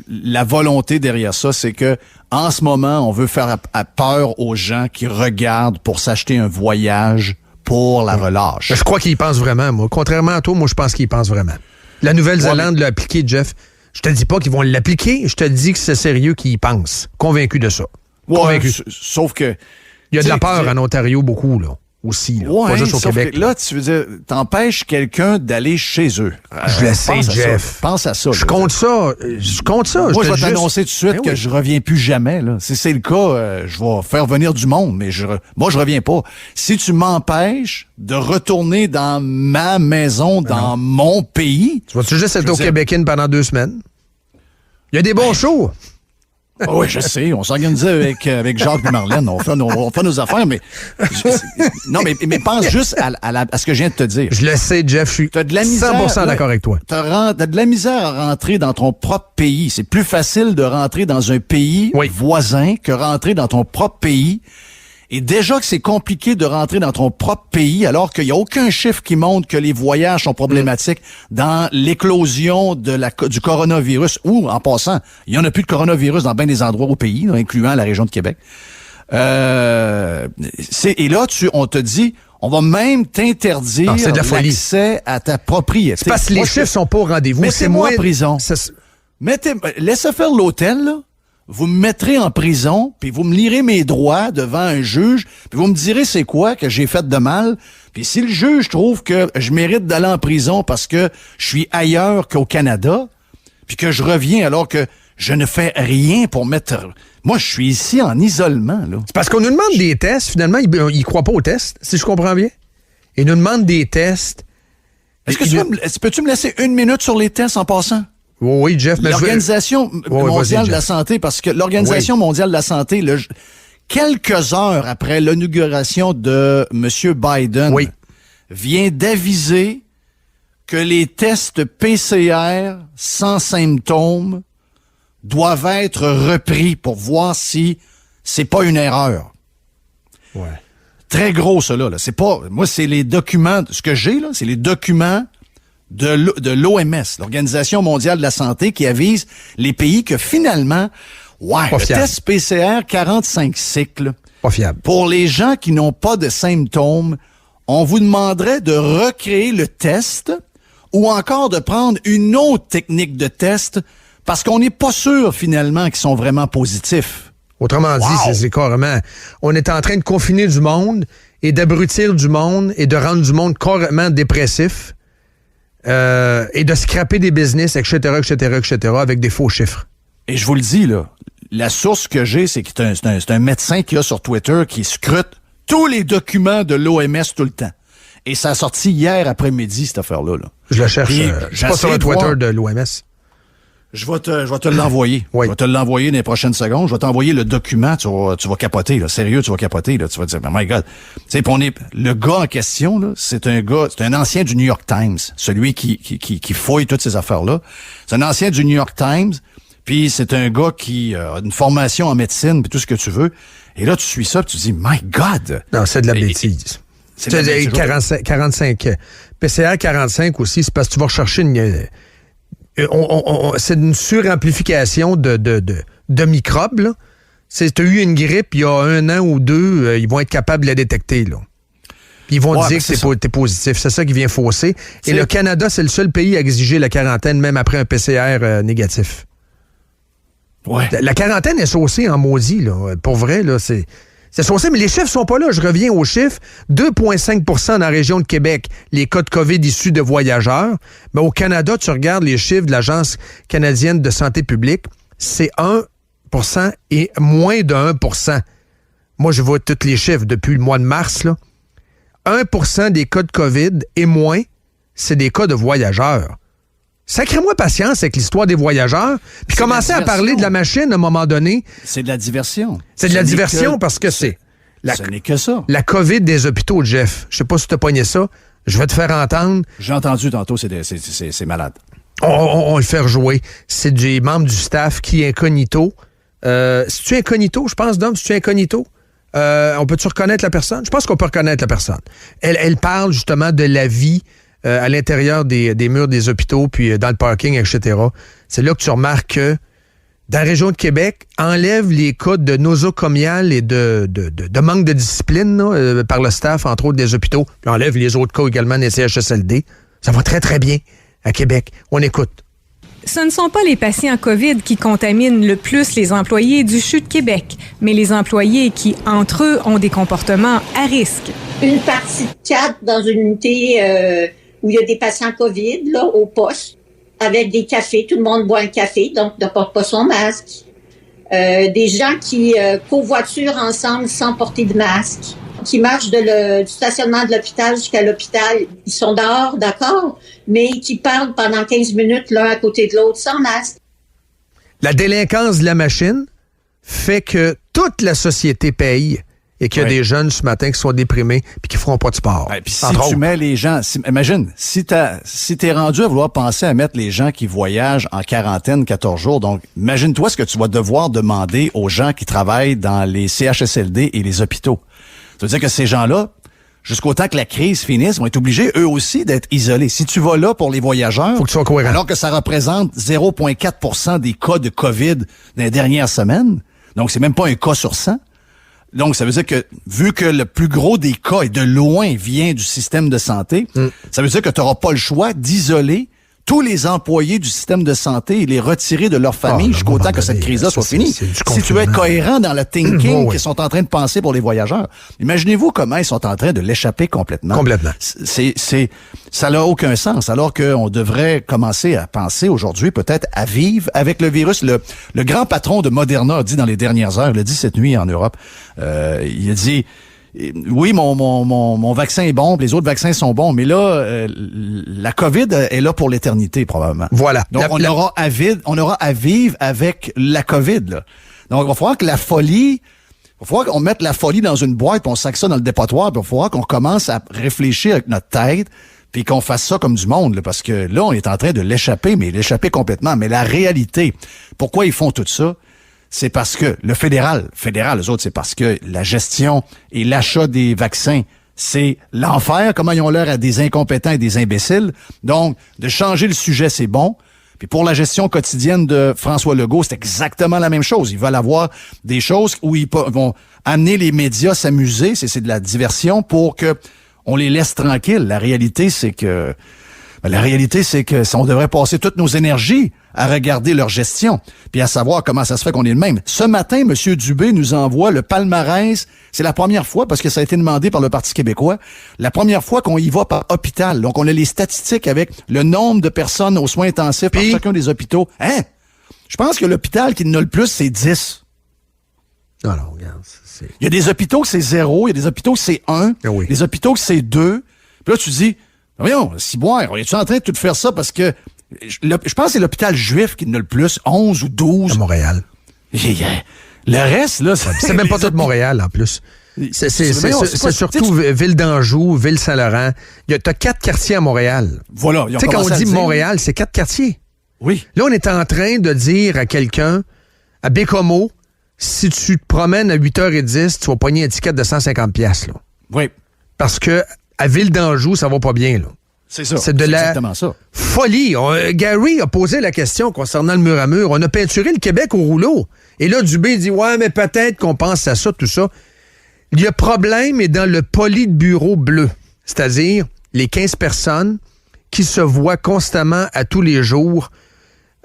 la volonté derrière ça, c'est que en ce moment, on veut faire peur aux gens qui regardent pour s'acheter un voyage pour la relâche. Je crois qu'il y pense vraiment, moi. Contrairement à toi, moi, je pense qu'il y pense vraiment. La Nouvelle-Zélande l'a appliqué, Jeff. Je te dis pas qu'ils vont l'appliquer, je te dis que c'est sérieux qu'ils y pensent. Convaincu de ça. Convaincu. Sauf que... Il y a de la peur en Ontario, beaucoup, là. Aussi, là. Pas juste au Québec. Là, tu veux dire, t'empêches quelqu'un d'aller chez eux. Je le sais, Jeff. Pense à ça. Je compte ça. Moi, je vais t'annoncer tout de suite que je reviens plus jamais. Là. Si c'est le cas, je vais faire venir du monde, mais moi, je reviens pas. Si tu m'empêches de retourner dans ma maison, dans mon pays... Tu vas-tu juste être au Québec pendant 2 semaines? Il y a des bons shows. Oui, je sais. On s'organisait avec Jacques et Marlène. On fait nos affaires, mais... Non, mais pense juste à ce que je viens de te dire. Je le sais, Jeff. Je suis 100% d'accord avec toi. T'as de la misère à rentrer dans ton propre pays. C'est plus facile de rentrer dans un pays voisin que rentrer dans ton propre pays. Et déjà que c'est compliqué de rentrer dans ton propre pays, alors qu'il n'y a aucun chiffre qui montre que les voyages sont problématiques dans l'éclosion du coronavirus, ou, en passant, il n'y en a plus de coronavirus dans bien des endroits au pays, là, incluant la région de Québec. Et là, on te dit, on va même t'interdire l'accès à ta propriété. C'est parce que les chiffres sont pas au rendez-vous. Mettez-moi en prison. Laissez faire l'hôtel, là. Vous me mettrez en prison, puis vous me lirez mes droits devant un juge, puis vous me direz c'est quoi que j'ai fait de mal. Puis si le juge trouve que je mérite d'aller en prison parce que je suis ailleurs qu'au Canada, puis que je reviens alors que je ne fais rien pour mettre... Moi, je suis ici en isolement, là. C'est parce qu'on nous demande des tests. Finalement, ils croient pas aux tests, si je comprends bien. Ils nous demandent des tests. Peux-tu me laisser 1 minute sur les tests en passant? Oui, Jeff. L'Organisation mondiale de la santé, parce que l'Organisation mondiale de la santé, quelques heures après l'inauguration de M. Biden, vient d'aviser que les tests PCR sans symptômes doivent être repris pour voir si c'est pas une erreur. Ouais. Très gros, cela. C'est pas. Moi, c'est les documents. Ce que j'ai, là, c'est les documents de l'OMS, l'Organisation mondiale de la santé, qui avise les pays que finalement, le test PCR 45 cycles, pas fiable. Pour les gens qui n'ont pas de symptômes, on vous demanderait de recréer le test ou encore de prendre une autre technique de test parce qu'on n'est pas sûr finalement qu'ils sont vraiment positifs. Autrement dit, c'est carrément... On est en train de confiner du monde et d'abrutir du monde et de rendre du monde carrément dépressif. Et de scraper des business, etc., avec des faux chiffres. Et je vous le dis, là, la source que j'ai, c'est que c'est un médecin qui a sur Twitter qui scrute tous les documents de l'OMS tout le temps. Et ça a sorti hier après-midi, cette affaire-là. Là. Je la cherche. Pas sur le Twitter de l'OMS. Je vais te l'envoyer. Oui. Je vais te l'envoyer dans les prochaines secondes. Je vais t'envoyer le document. Tu vas capoter, là. Sérieux, tu vas capoter, là. Tu vas dire, oh my God. Tu sais, le gars en question, là, c'est un ancien du New York Times. Celui qui fouille toutes ces affaires-là. C'est un ancien du New York Times. Puis c'est un gars qui a une formation en médecine, puis tout ce que tu veux. Et là, tu suis ça, puis tu dis, my God. Non, c'est de la bêtise. C'est 45. PCR 45 aussi, c'est parce que tu vas rechercher c'est une suramplification de microbes. Là. Tu as eu une grippe il y a 1 an ou 2, ils vont être capables de la détecter. Là. Puis ils vont dire que t'es positif. C'est ça qui vient fausser. Et le Canada, c'est le seul pays à exiger la quarantaine, même après un PCR négatif. Ouais. La quarantaine est saucée en maudit. Là. Pour vrai, là, c'est saucé, mais les chiffres sont pas là. Je reviens aux chiffres. 2,5% dans la région de Québec, les cas de COVID issus de voyageurs. Mais au Canada, tu regardes les chiffres de l'Agence canadienne de santé publique, c'est 1% et moins de 1%. Moi, je vois tous les chiffres depuis le mois de mars. Là. 1% des cas de COVID et moins, c'est des cas de voyageurs. Sacrez-moi patience avec l'histoire des voyageurs. Puis commencez à parler de la machine à un moment donné. C'est de la diversion. C'est de la diversion parce que c'est... Ce n'est que ça. La COVID des hôpitaux, Jeff. Je sais pas si tu as pogné ça. Je vais te faire entendre. J'ai entendu tantôt, c'est malade. On le fait rejouer. C'est des membres du staff qui incognito. Si-tu incognito, je pense, Dom, si tu incognito, on peut-tu reconnaître la personne? Je pense qu'on peut reconnaître la personne. Elle parle justement de la vie à l'intérieur des murs des hôpitaux, puis dans le parking, etc. C'est là que tu remarques que dans la région de Québec, enlève les cas de nosocomial et de manque de discipline là, par le staff, entre autres des hôpitaux, puis enlève les autres cas également des CHSLD. Ça va très, très bien à Québec. On écoute. Ce ne sont pas les patients COVID qui contaminent le plus les employés du CHU de Québec, mais les employés qui, entre eux, ont des comportements à risque. Une partie de 4 dans une unité où il y a des patients COVID, là, au poste, avec des cafés. Tout le monde boit un café, donc ne porte pas son masque. Des gens qui covoiturent ensemble sans porter de masque, qui marchent du stationnement de l'hôpital jusqu'à l'hôpital. Ils sont dehors, d'accord, mais qui parlent pendant 15 minutes l'un à côté de l'autre sans masque. La délinquance de la machine fait que toute la société paye et qu'il y a des jeunes ce matin qui sont déprimés puis qui feront pas de sport. Ouais, puis si tu mets les gens... imagine, si t'es rendu à vouloir penser à mettre les gens qui voyagent en quarantaine 14 jours, donc imagine-toi ce que tu vas devoir demander aux gens qui travaillent dans les CHSLD et les hôpitaux. Ça veut dire que ces gens-là, jusqu'au temps que la crise finisse, vont être obligés, eux aussi, d'être isolés. Si tu vas là pour les voyageurs, faut que tu sois cohérent. Alors que ça représente 0,4% des cas de COVID dans les dernières semaines, donc c'est même pas un cas sur 100. Donc, ça veut dire que, vu que le plus gros des cas et de loin vient du système de santé, ça veut dire que tu n'auras pas le choix d'isoler tous les employés du système de santé et les retirer de leur famille jusqu'au temps que cette crise-là soit finie. Si tu veux être cohérent dans le thinking qu'ils sont en train de penser pour les voyageurs, imaginez-vous comment ils sont en train de l'échapper complètement. Complètement. Ça n'a aucun sens, alors qu'on devrait commencer à penser aujourd'hui peut-être à vivre avec le virus. Le grand patron de Moderna a dit dans les dernières heures, il l'a dit cette nuit en Europe, il a dit... Oui, mon vaccin est bon, les autres vaccins sont bons, mais là, la COVID est là pour l'éternité, probablement. Voilà. Donc, on aura à vivre avec la COVID, là. Donc, il va falloir que il va falloir qu'on mette la folie dans une boîte, puis on sac ça dans le dépotoir, puis il va falloir qu'on commence à réfléchir avec notre tête, puis qu'on fasse ça comme du monde, là, parce que là, on est en train de l'échapper complètement. Mais la réalité, pourquoi ils font tout ça? C'est parce que le fédéral, eux autres, c'est parce que la gestion et l'achat des vaccins, c'est l'enfer. Comment ils ont l'air à des incompétents et des imbéciles. Donc, de changer le sujet, c'est bon. Puis pour la gestion quotidienne de François Legault, c'est exactement la même chose. Ils veulent avoir des choses où ils vont amener les médias s'amuser. C'est de la diversion pour que on les laisse tranquilles. La réalité, c'est que on devrait passer toutes nos énergies à regarder leur gestion, puis à savoir comment ça se fait qu'on est le même. Ce matin, M. Dubé nous envoie le palmarès. C'est la première fois, parce que ça a été demandé par le Parti québécois, la première fois qu'on y va par hôpital. Donc, on a les statistiques avec le nombre de personnes aux soins intensifs par chacun des hôpitaux. Hein? Je pense que l'hôpital qui en a le plus, c'est 10. Non, regarde. Il y a des hôpitaux que c'est 0, il y a des hôpitaux que c'est 1, des hôpitaux que c'est 2. Puis là, tu dis, voyons, Ciboire, es-tu en train de tout faire ça parce que je pense que c'est l'hôpital juif qui en a le plus, 11 ou 12. À Montréal. Le reste, là... C'est même pas tout Montréal, en plus. C'est surtout Ville d'Anjou, Ville Saint-Laurent. T'as 4 quartiers à Montréal. Voilà. Tu sais, quand on dit Montréal, c'est 4 quartiers. Oui. Là, on est en train de dire à quelqu'un, à Bécomo, si tu te promènes à 8h10, tu vas pogner un ticket de 150$. Là. Oui. Parce que à Ville d'Anjou, ça va pas bien, là. C'est ça. C'est de la exactement ça. Folie. Gary a posé la question concernant le mur à mur. On a peinturé le Québec au rouleau. Et là, Dubé dit, ouais, mais peut-être qu'on pense à ça, tout ça. Il y a problème est dans le politburo bleu. C'est-à-dire les 15 personnes qui se voient constamment à tous les jours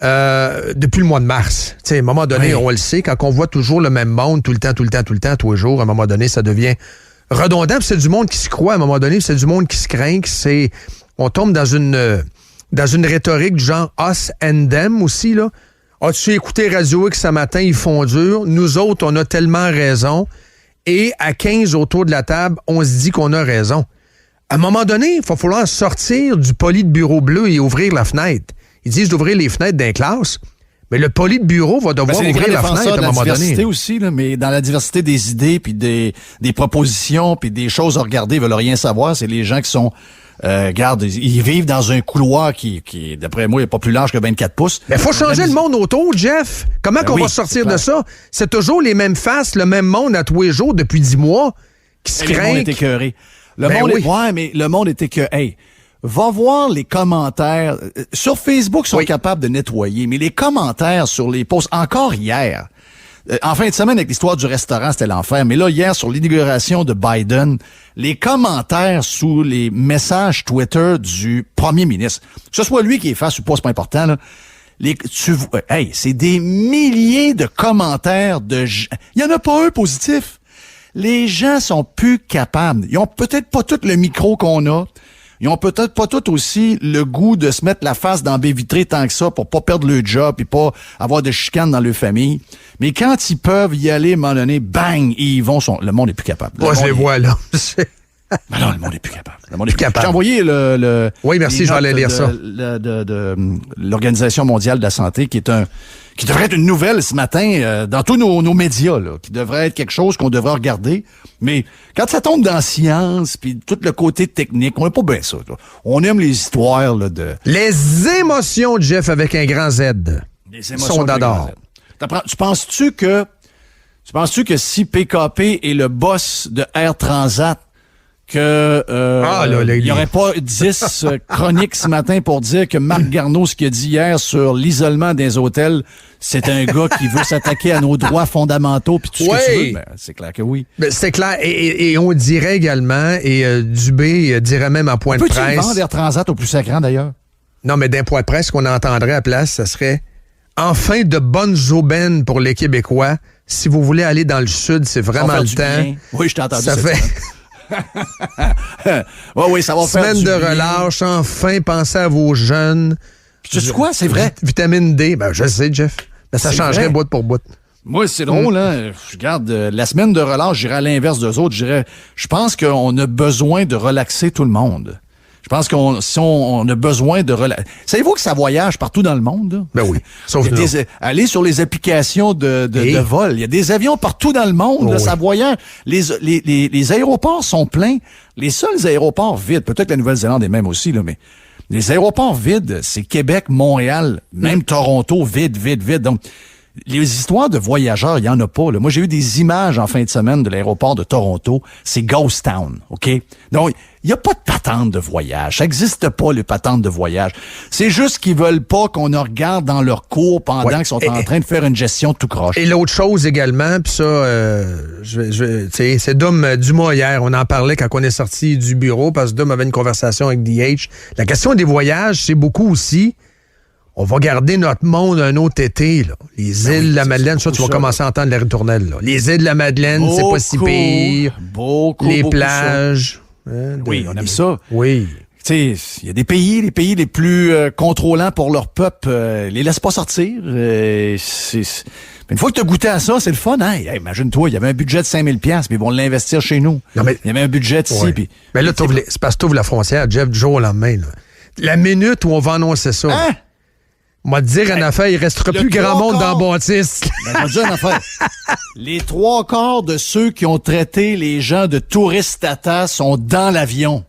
depuis le mois de mars. Tu sais, à un moment donné, on le sait, quand on voit toujours le même monde tout le temps, tous les jours, à un moment donné, ça devient redondant. Puis c'est du monde qui se croit, à un moment donné, c'est du monde qui se craint, on tombe dans une rhétorique du genre « us and them » aussi, là. As-tu écouté Radio X ce matin, ils font dur. Nous autres, on a tellement raison. Et à 15 autour de la table, on se dit qu'on a raison. À un moment donné, il va falloir sortir du politburo bleu et ouvrir la fenêtre. Ils disent d'ouvrir les fenêtres d'un classe, mais le politburo va devoir ouvrir la fenêtre à un moment donné. C'est la diversité aussi, là, mais dans la diversité des idées, puis des propositions, puis des choses à regarder, ils veulent rien savoir. C'est les gens qui sont Regarde, ils vivent dans un couloir qui d'après moi, n'est pas plus large que 24 pouces. Mais faut changer le monde autour, Jeff. Comment qu'on va sortir de ça? C'est toujours les mêmes faces, le même monde à tous les jours depuis 10 mois qui se craignent. Le monde est écœuré. Mais le monde est écœuré. Hey, va voir les commentaires. Sur Facebook, ils sont capables de nettoyer, mais les commentaires sur les posts, encore hier, en fin de semaine, avec l'histoire du restaurant, c'était l'enfer. Mais là, hier, sur l'inauguration de Biden, les commentaires sous les messages Twitter du premier ministre, que ce soit lui qui est face ou pas, c'est pas important, là. C'est des milliers de commentaires de gens. Il y en a pas un positif. Les gens sont plus capables. Ils ont peut-être pas tout le micro qu'on a. Ils ont peut-être pas tout aussi le goût de se mettre la face dans la baie vitrée tant que ça pour pas perdre le job et pas avoir de chicanes dans leur famille. Mais quand ils peuvent y aller, à un moment donné, bang, ils vont. Le monde est plus capable. Moi, je les vois, là. Ben non, le monde est plus capable. Le monde est plus capable. J'ai envoyé le oui, merci, je vais aller lire ça. De l'Organisation mondiale de la santé, qui devrait être une nouvelle ce matin dans tous nos médias, là, qui devrait être quelque chose qu'on devrait regarder. Mais quand ça tombe dans la science, puis tout le côté technique, on n'est pas bien ça. Là. On aime les histoires là, de... Les émotions, Jeff, avec un grand Z. Les émotions sont d'adore. Tu penses-tu que si PKP est le boss de Air Transat, il n'y aurait pas 10 chroniques ce matin pour dire que Marc Garneau, ce qu'il a dit hier sur l'isolement des hôtels, c'est un gars qui veut s'attaquer à nos droits fondamentaux puis tout ce que tu veux. Ben, c'est clair que oui. Ben, c'est clair. Et on dirait également, et Dubé dirait même en point de presse... Peux-tu vendre Air Transat au plus sacrant, d'ailleurs? Non, mais d'un point de presse qu'on entendrait à la place, ça serait enfin de bonnes aubaines pour les Québécois. Si vous voulez aller dans le sud, c'est vraiment le temps. Bien. Oui, je t'ai entendu. Ça fait... oui, ça va faire semaine de relâche, enfin, pensez à vos jeunes. Tu sais quoi, c'est vrai? Vitamine D, ben je sais, Jeff. Ben, ça changerait bout pour bout. Moi, c'est drôle, hein? Je regarde, la semaine de relâche, j'irais à l'inverse d'eux autres. Je pense qu'on a besoin de relaxer tout le monde. Je pense si on a besoin de relaxer. Savez-vous que ça voyage partout dans le monde? Là? Ben oui. Sauf allez sur les applications de vol. Il y a des avions partout dans le monde. Là, ça voyage. Les aéroports sont pleins. Les seuls aéroports vides, peut-être que la Nouvelle-Zélande est même aussi, là, mais les aéroports vides, c'est Québec, Montréal, même Toronto, vide. Donc, les histoires de voyageurs, il n'y en a pas. Là. Moi, j'ai eu des images en fin de semaine de l'aéroport de Toronto. C'est Ghost Town, OK? Donc, il n'y a pas de patente de voyage. Ça n'existe pas, les patentes de voyage. C'est juste qu'ils veulent pas qu'on en regarde dans leur cours pendant qu'ils sont en train de faire une gestion tout croche. Et l'autre chose également, puis ça, c'est Dom Dumas hier. On en parlait quand on est sorti du bureau parce que Dom avait une conversation avec DH. La question des voyages, c'est beaucoup aussi... On va garder notre monde un autre été, là. Les îles de la Madeleine, ça, tu vas commencer à entendre les ritournelles, là. Les îles de la Madeleine, c'est pas si pire. Les plages. Oui, on aime ça. Oui. Tu sais, il y a des pays, les pays les plus contrôlants pour leur peuple, les laissent pas sortir. Mais une fois que tu as goûté à ça, c'est le fun, hein? Hey, imagine-toi, il y avait un budget de 5 000 $, mais ils vont l'investir chez nous. Non, mais, il y avait un budget ici. Puis, mais là, c'est parce que tu ouvres la frontière, Jeff, du jour au lendemain. Là. La minute où on va annoncer ça... Hein? Moi, te dire une affaire, il restera plus grand monde dans Baptiste. Ben, je vais te dire une affaire. Les 3/4 de ceux qui ont traité les gens de touristes tata sont dans l'avion.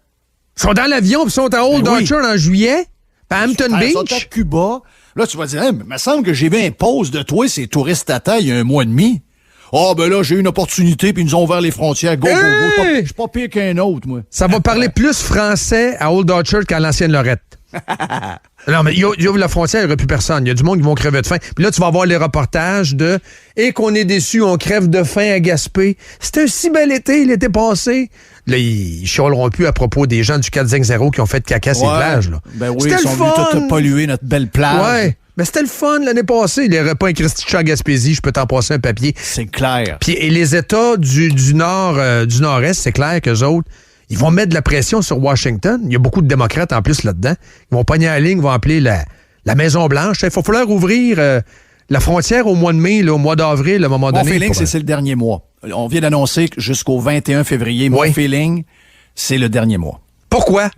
Ils sont dans l'avion, puis sont à Old Orchard en juillet, à Hampton Beach. Ils sont à Cuba. Là, tu vas dire, il me semble que j'ai vu un post de toi, ces touristes tata, il y a 1 mois et demi. Ben là, j'ai eu une opportunité, puis ils nous ont ouvert les frontières. Go. Je suis pas pire qu'un autre, moi. Ça va parler plus français à Old Orchard qu'à l'ancienne Lorette. Non, mais il ouvre la frontière, il n'y aura plus personne. Il y a du monde qui vont crever de faim. Puis là, tu vas voir les reportages de « Et qu'on est déçu, on crève de faim à Gaspé. C'était un si bel été, l'été passé. » Là, ils chialeront plus à propos des gens du 4-0 qui ont fait caca sur les plages. Là. Ben oui, ils sont venus tout polluer notre belle plage. Ouais. Mais c'était le fun l'année passée. Il n'y aurait pas un Christy à Gaspésie, je peux t'en passer un papier. C'est clair. Puis et les États du nord-est, c'est clair qu'eux autres, ils vont mettre de la pression sur Washington. Il y a beaucoup de démocrates en plus là-dedans. Ils vont pogner la ligne, ils vont appeler la Maison-Blanche. Il va falloir ouvrir la frontière au mois de mai, là, au mois d'avril, à un moment donné. Mon feeling, c'est le dernier mois. On vient d'annoncer que jusqu'au 21 février, mon feeling, c'est le dernier mois. Pourquoi?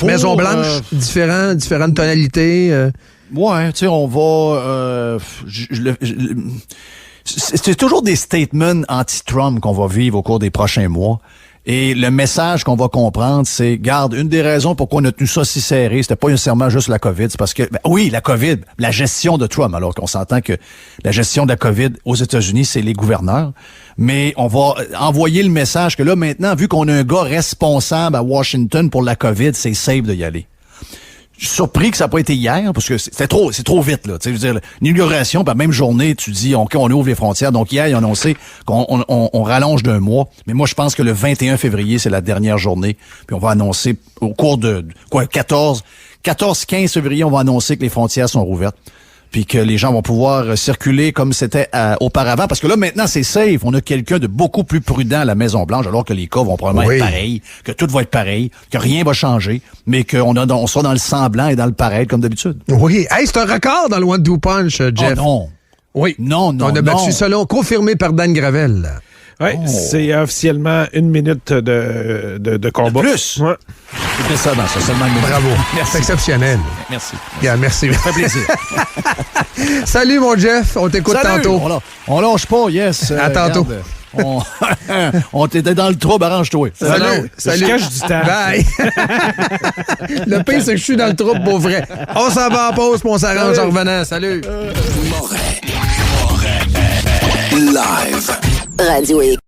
Maison-Blanche, différentes tonalités. Ouais, tu sais, on va... c'est toujours des statements anti-Trump qu'on va vivre au cours des prochains mois. Et le message qu'on va comprendre, c'est, garde, une des raisons pourquoi on a tenu ça si serré, c'était pas nécessairement juste la COVID, c'est parce que, oui, la COVID, la gestion de Trump, alors qu'on s'entend que la gestion de la COVID aux États-Unis, c'est les gouverneurs, mais on va envoyer le message que là, maintenant, vu qu'on a un gars responsable à Washington pour la COVID, c'est safe de y aller. Je suis surpris que ça n'a pas été hier, parce que c'est trop vite, là. Tu sais, je veux dire, l'inauguration, puis la même journée, tu dis, OK, on ouvre les frontières. Donc, hier, ils ont annoncé qu'on rallonge d'un mois. Mais moi, je pense que le 21 février, c'est la dernière journée. Puis on va annoncer, au cours de, 15 février, on va annoncer que les frontières sont rouvertes. Puis que les gens vont pouvoir circuler comme c'était auparavant. Parce que là, maintenant, c'est safe. On a quelqu'un de beaucoup plus prudent à la Maison-Blanche, alors que les cas vont probablement être pareils, que tout va être pareil, que rien va changer, mais on soit dans le semblant et dans le pareil, comme d'habitude. Oui. Hey, c'est un record dans le One-Two Punch, Jeff. Oh non. Oui. Non. On a battu ça, confirmé par Dan Gravel. Oui, c'est officiellement 1 minute de combat. Plus? Ouais. C'était ça dans ça, seulement une minute. Bravo. Merci. C'est exceptionnel. Merci. Yeah, merci. Ça fait plaisir. Salut, mon Jeff. On t'écoute tantôt. On lâche pas, yes. À tantôt. On t'était dans le trouble, arrange-toi. Salut. Je cache du temps. Bye. Le pire, c'est que je suis dans le trouble pour vrai. On s'en va en pause, puis on s'arrange en revenant. Salut. Moret. Live. Radio X.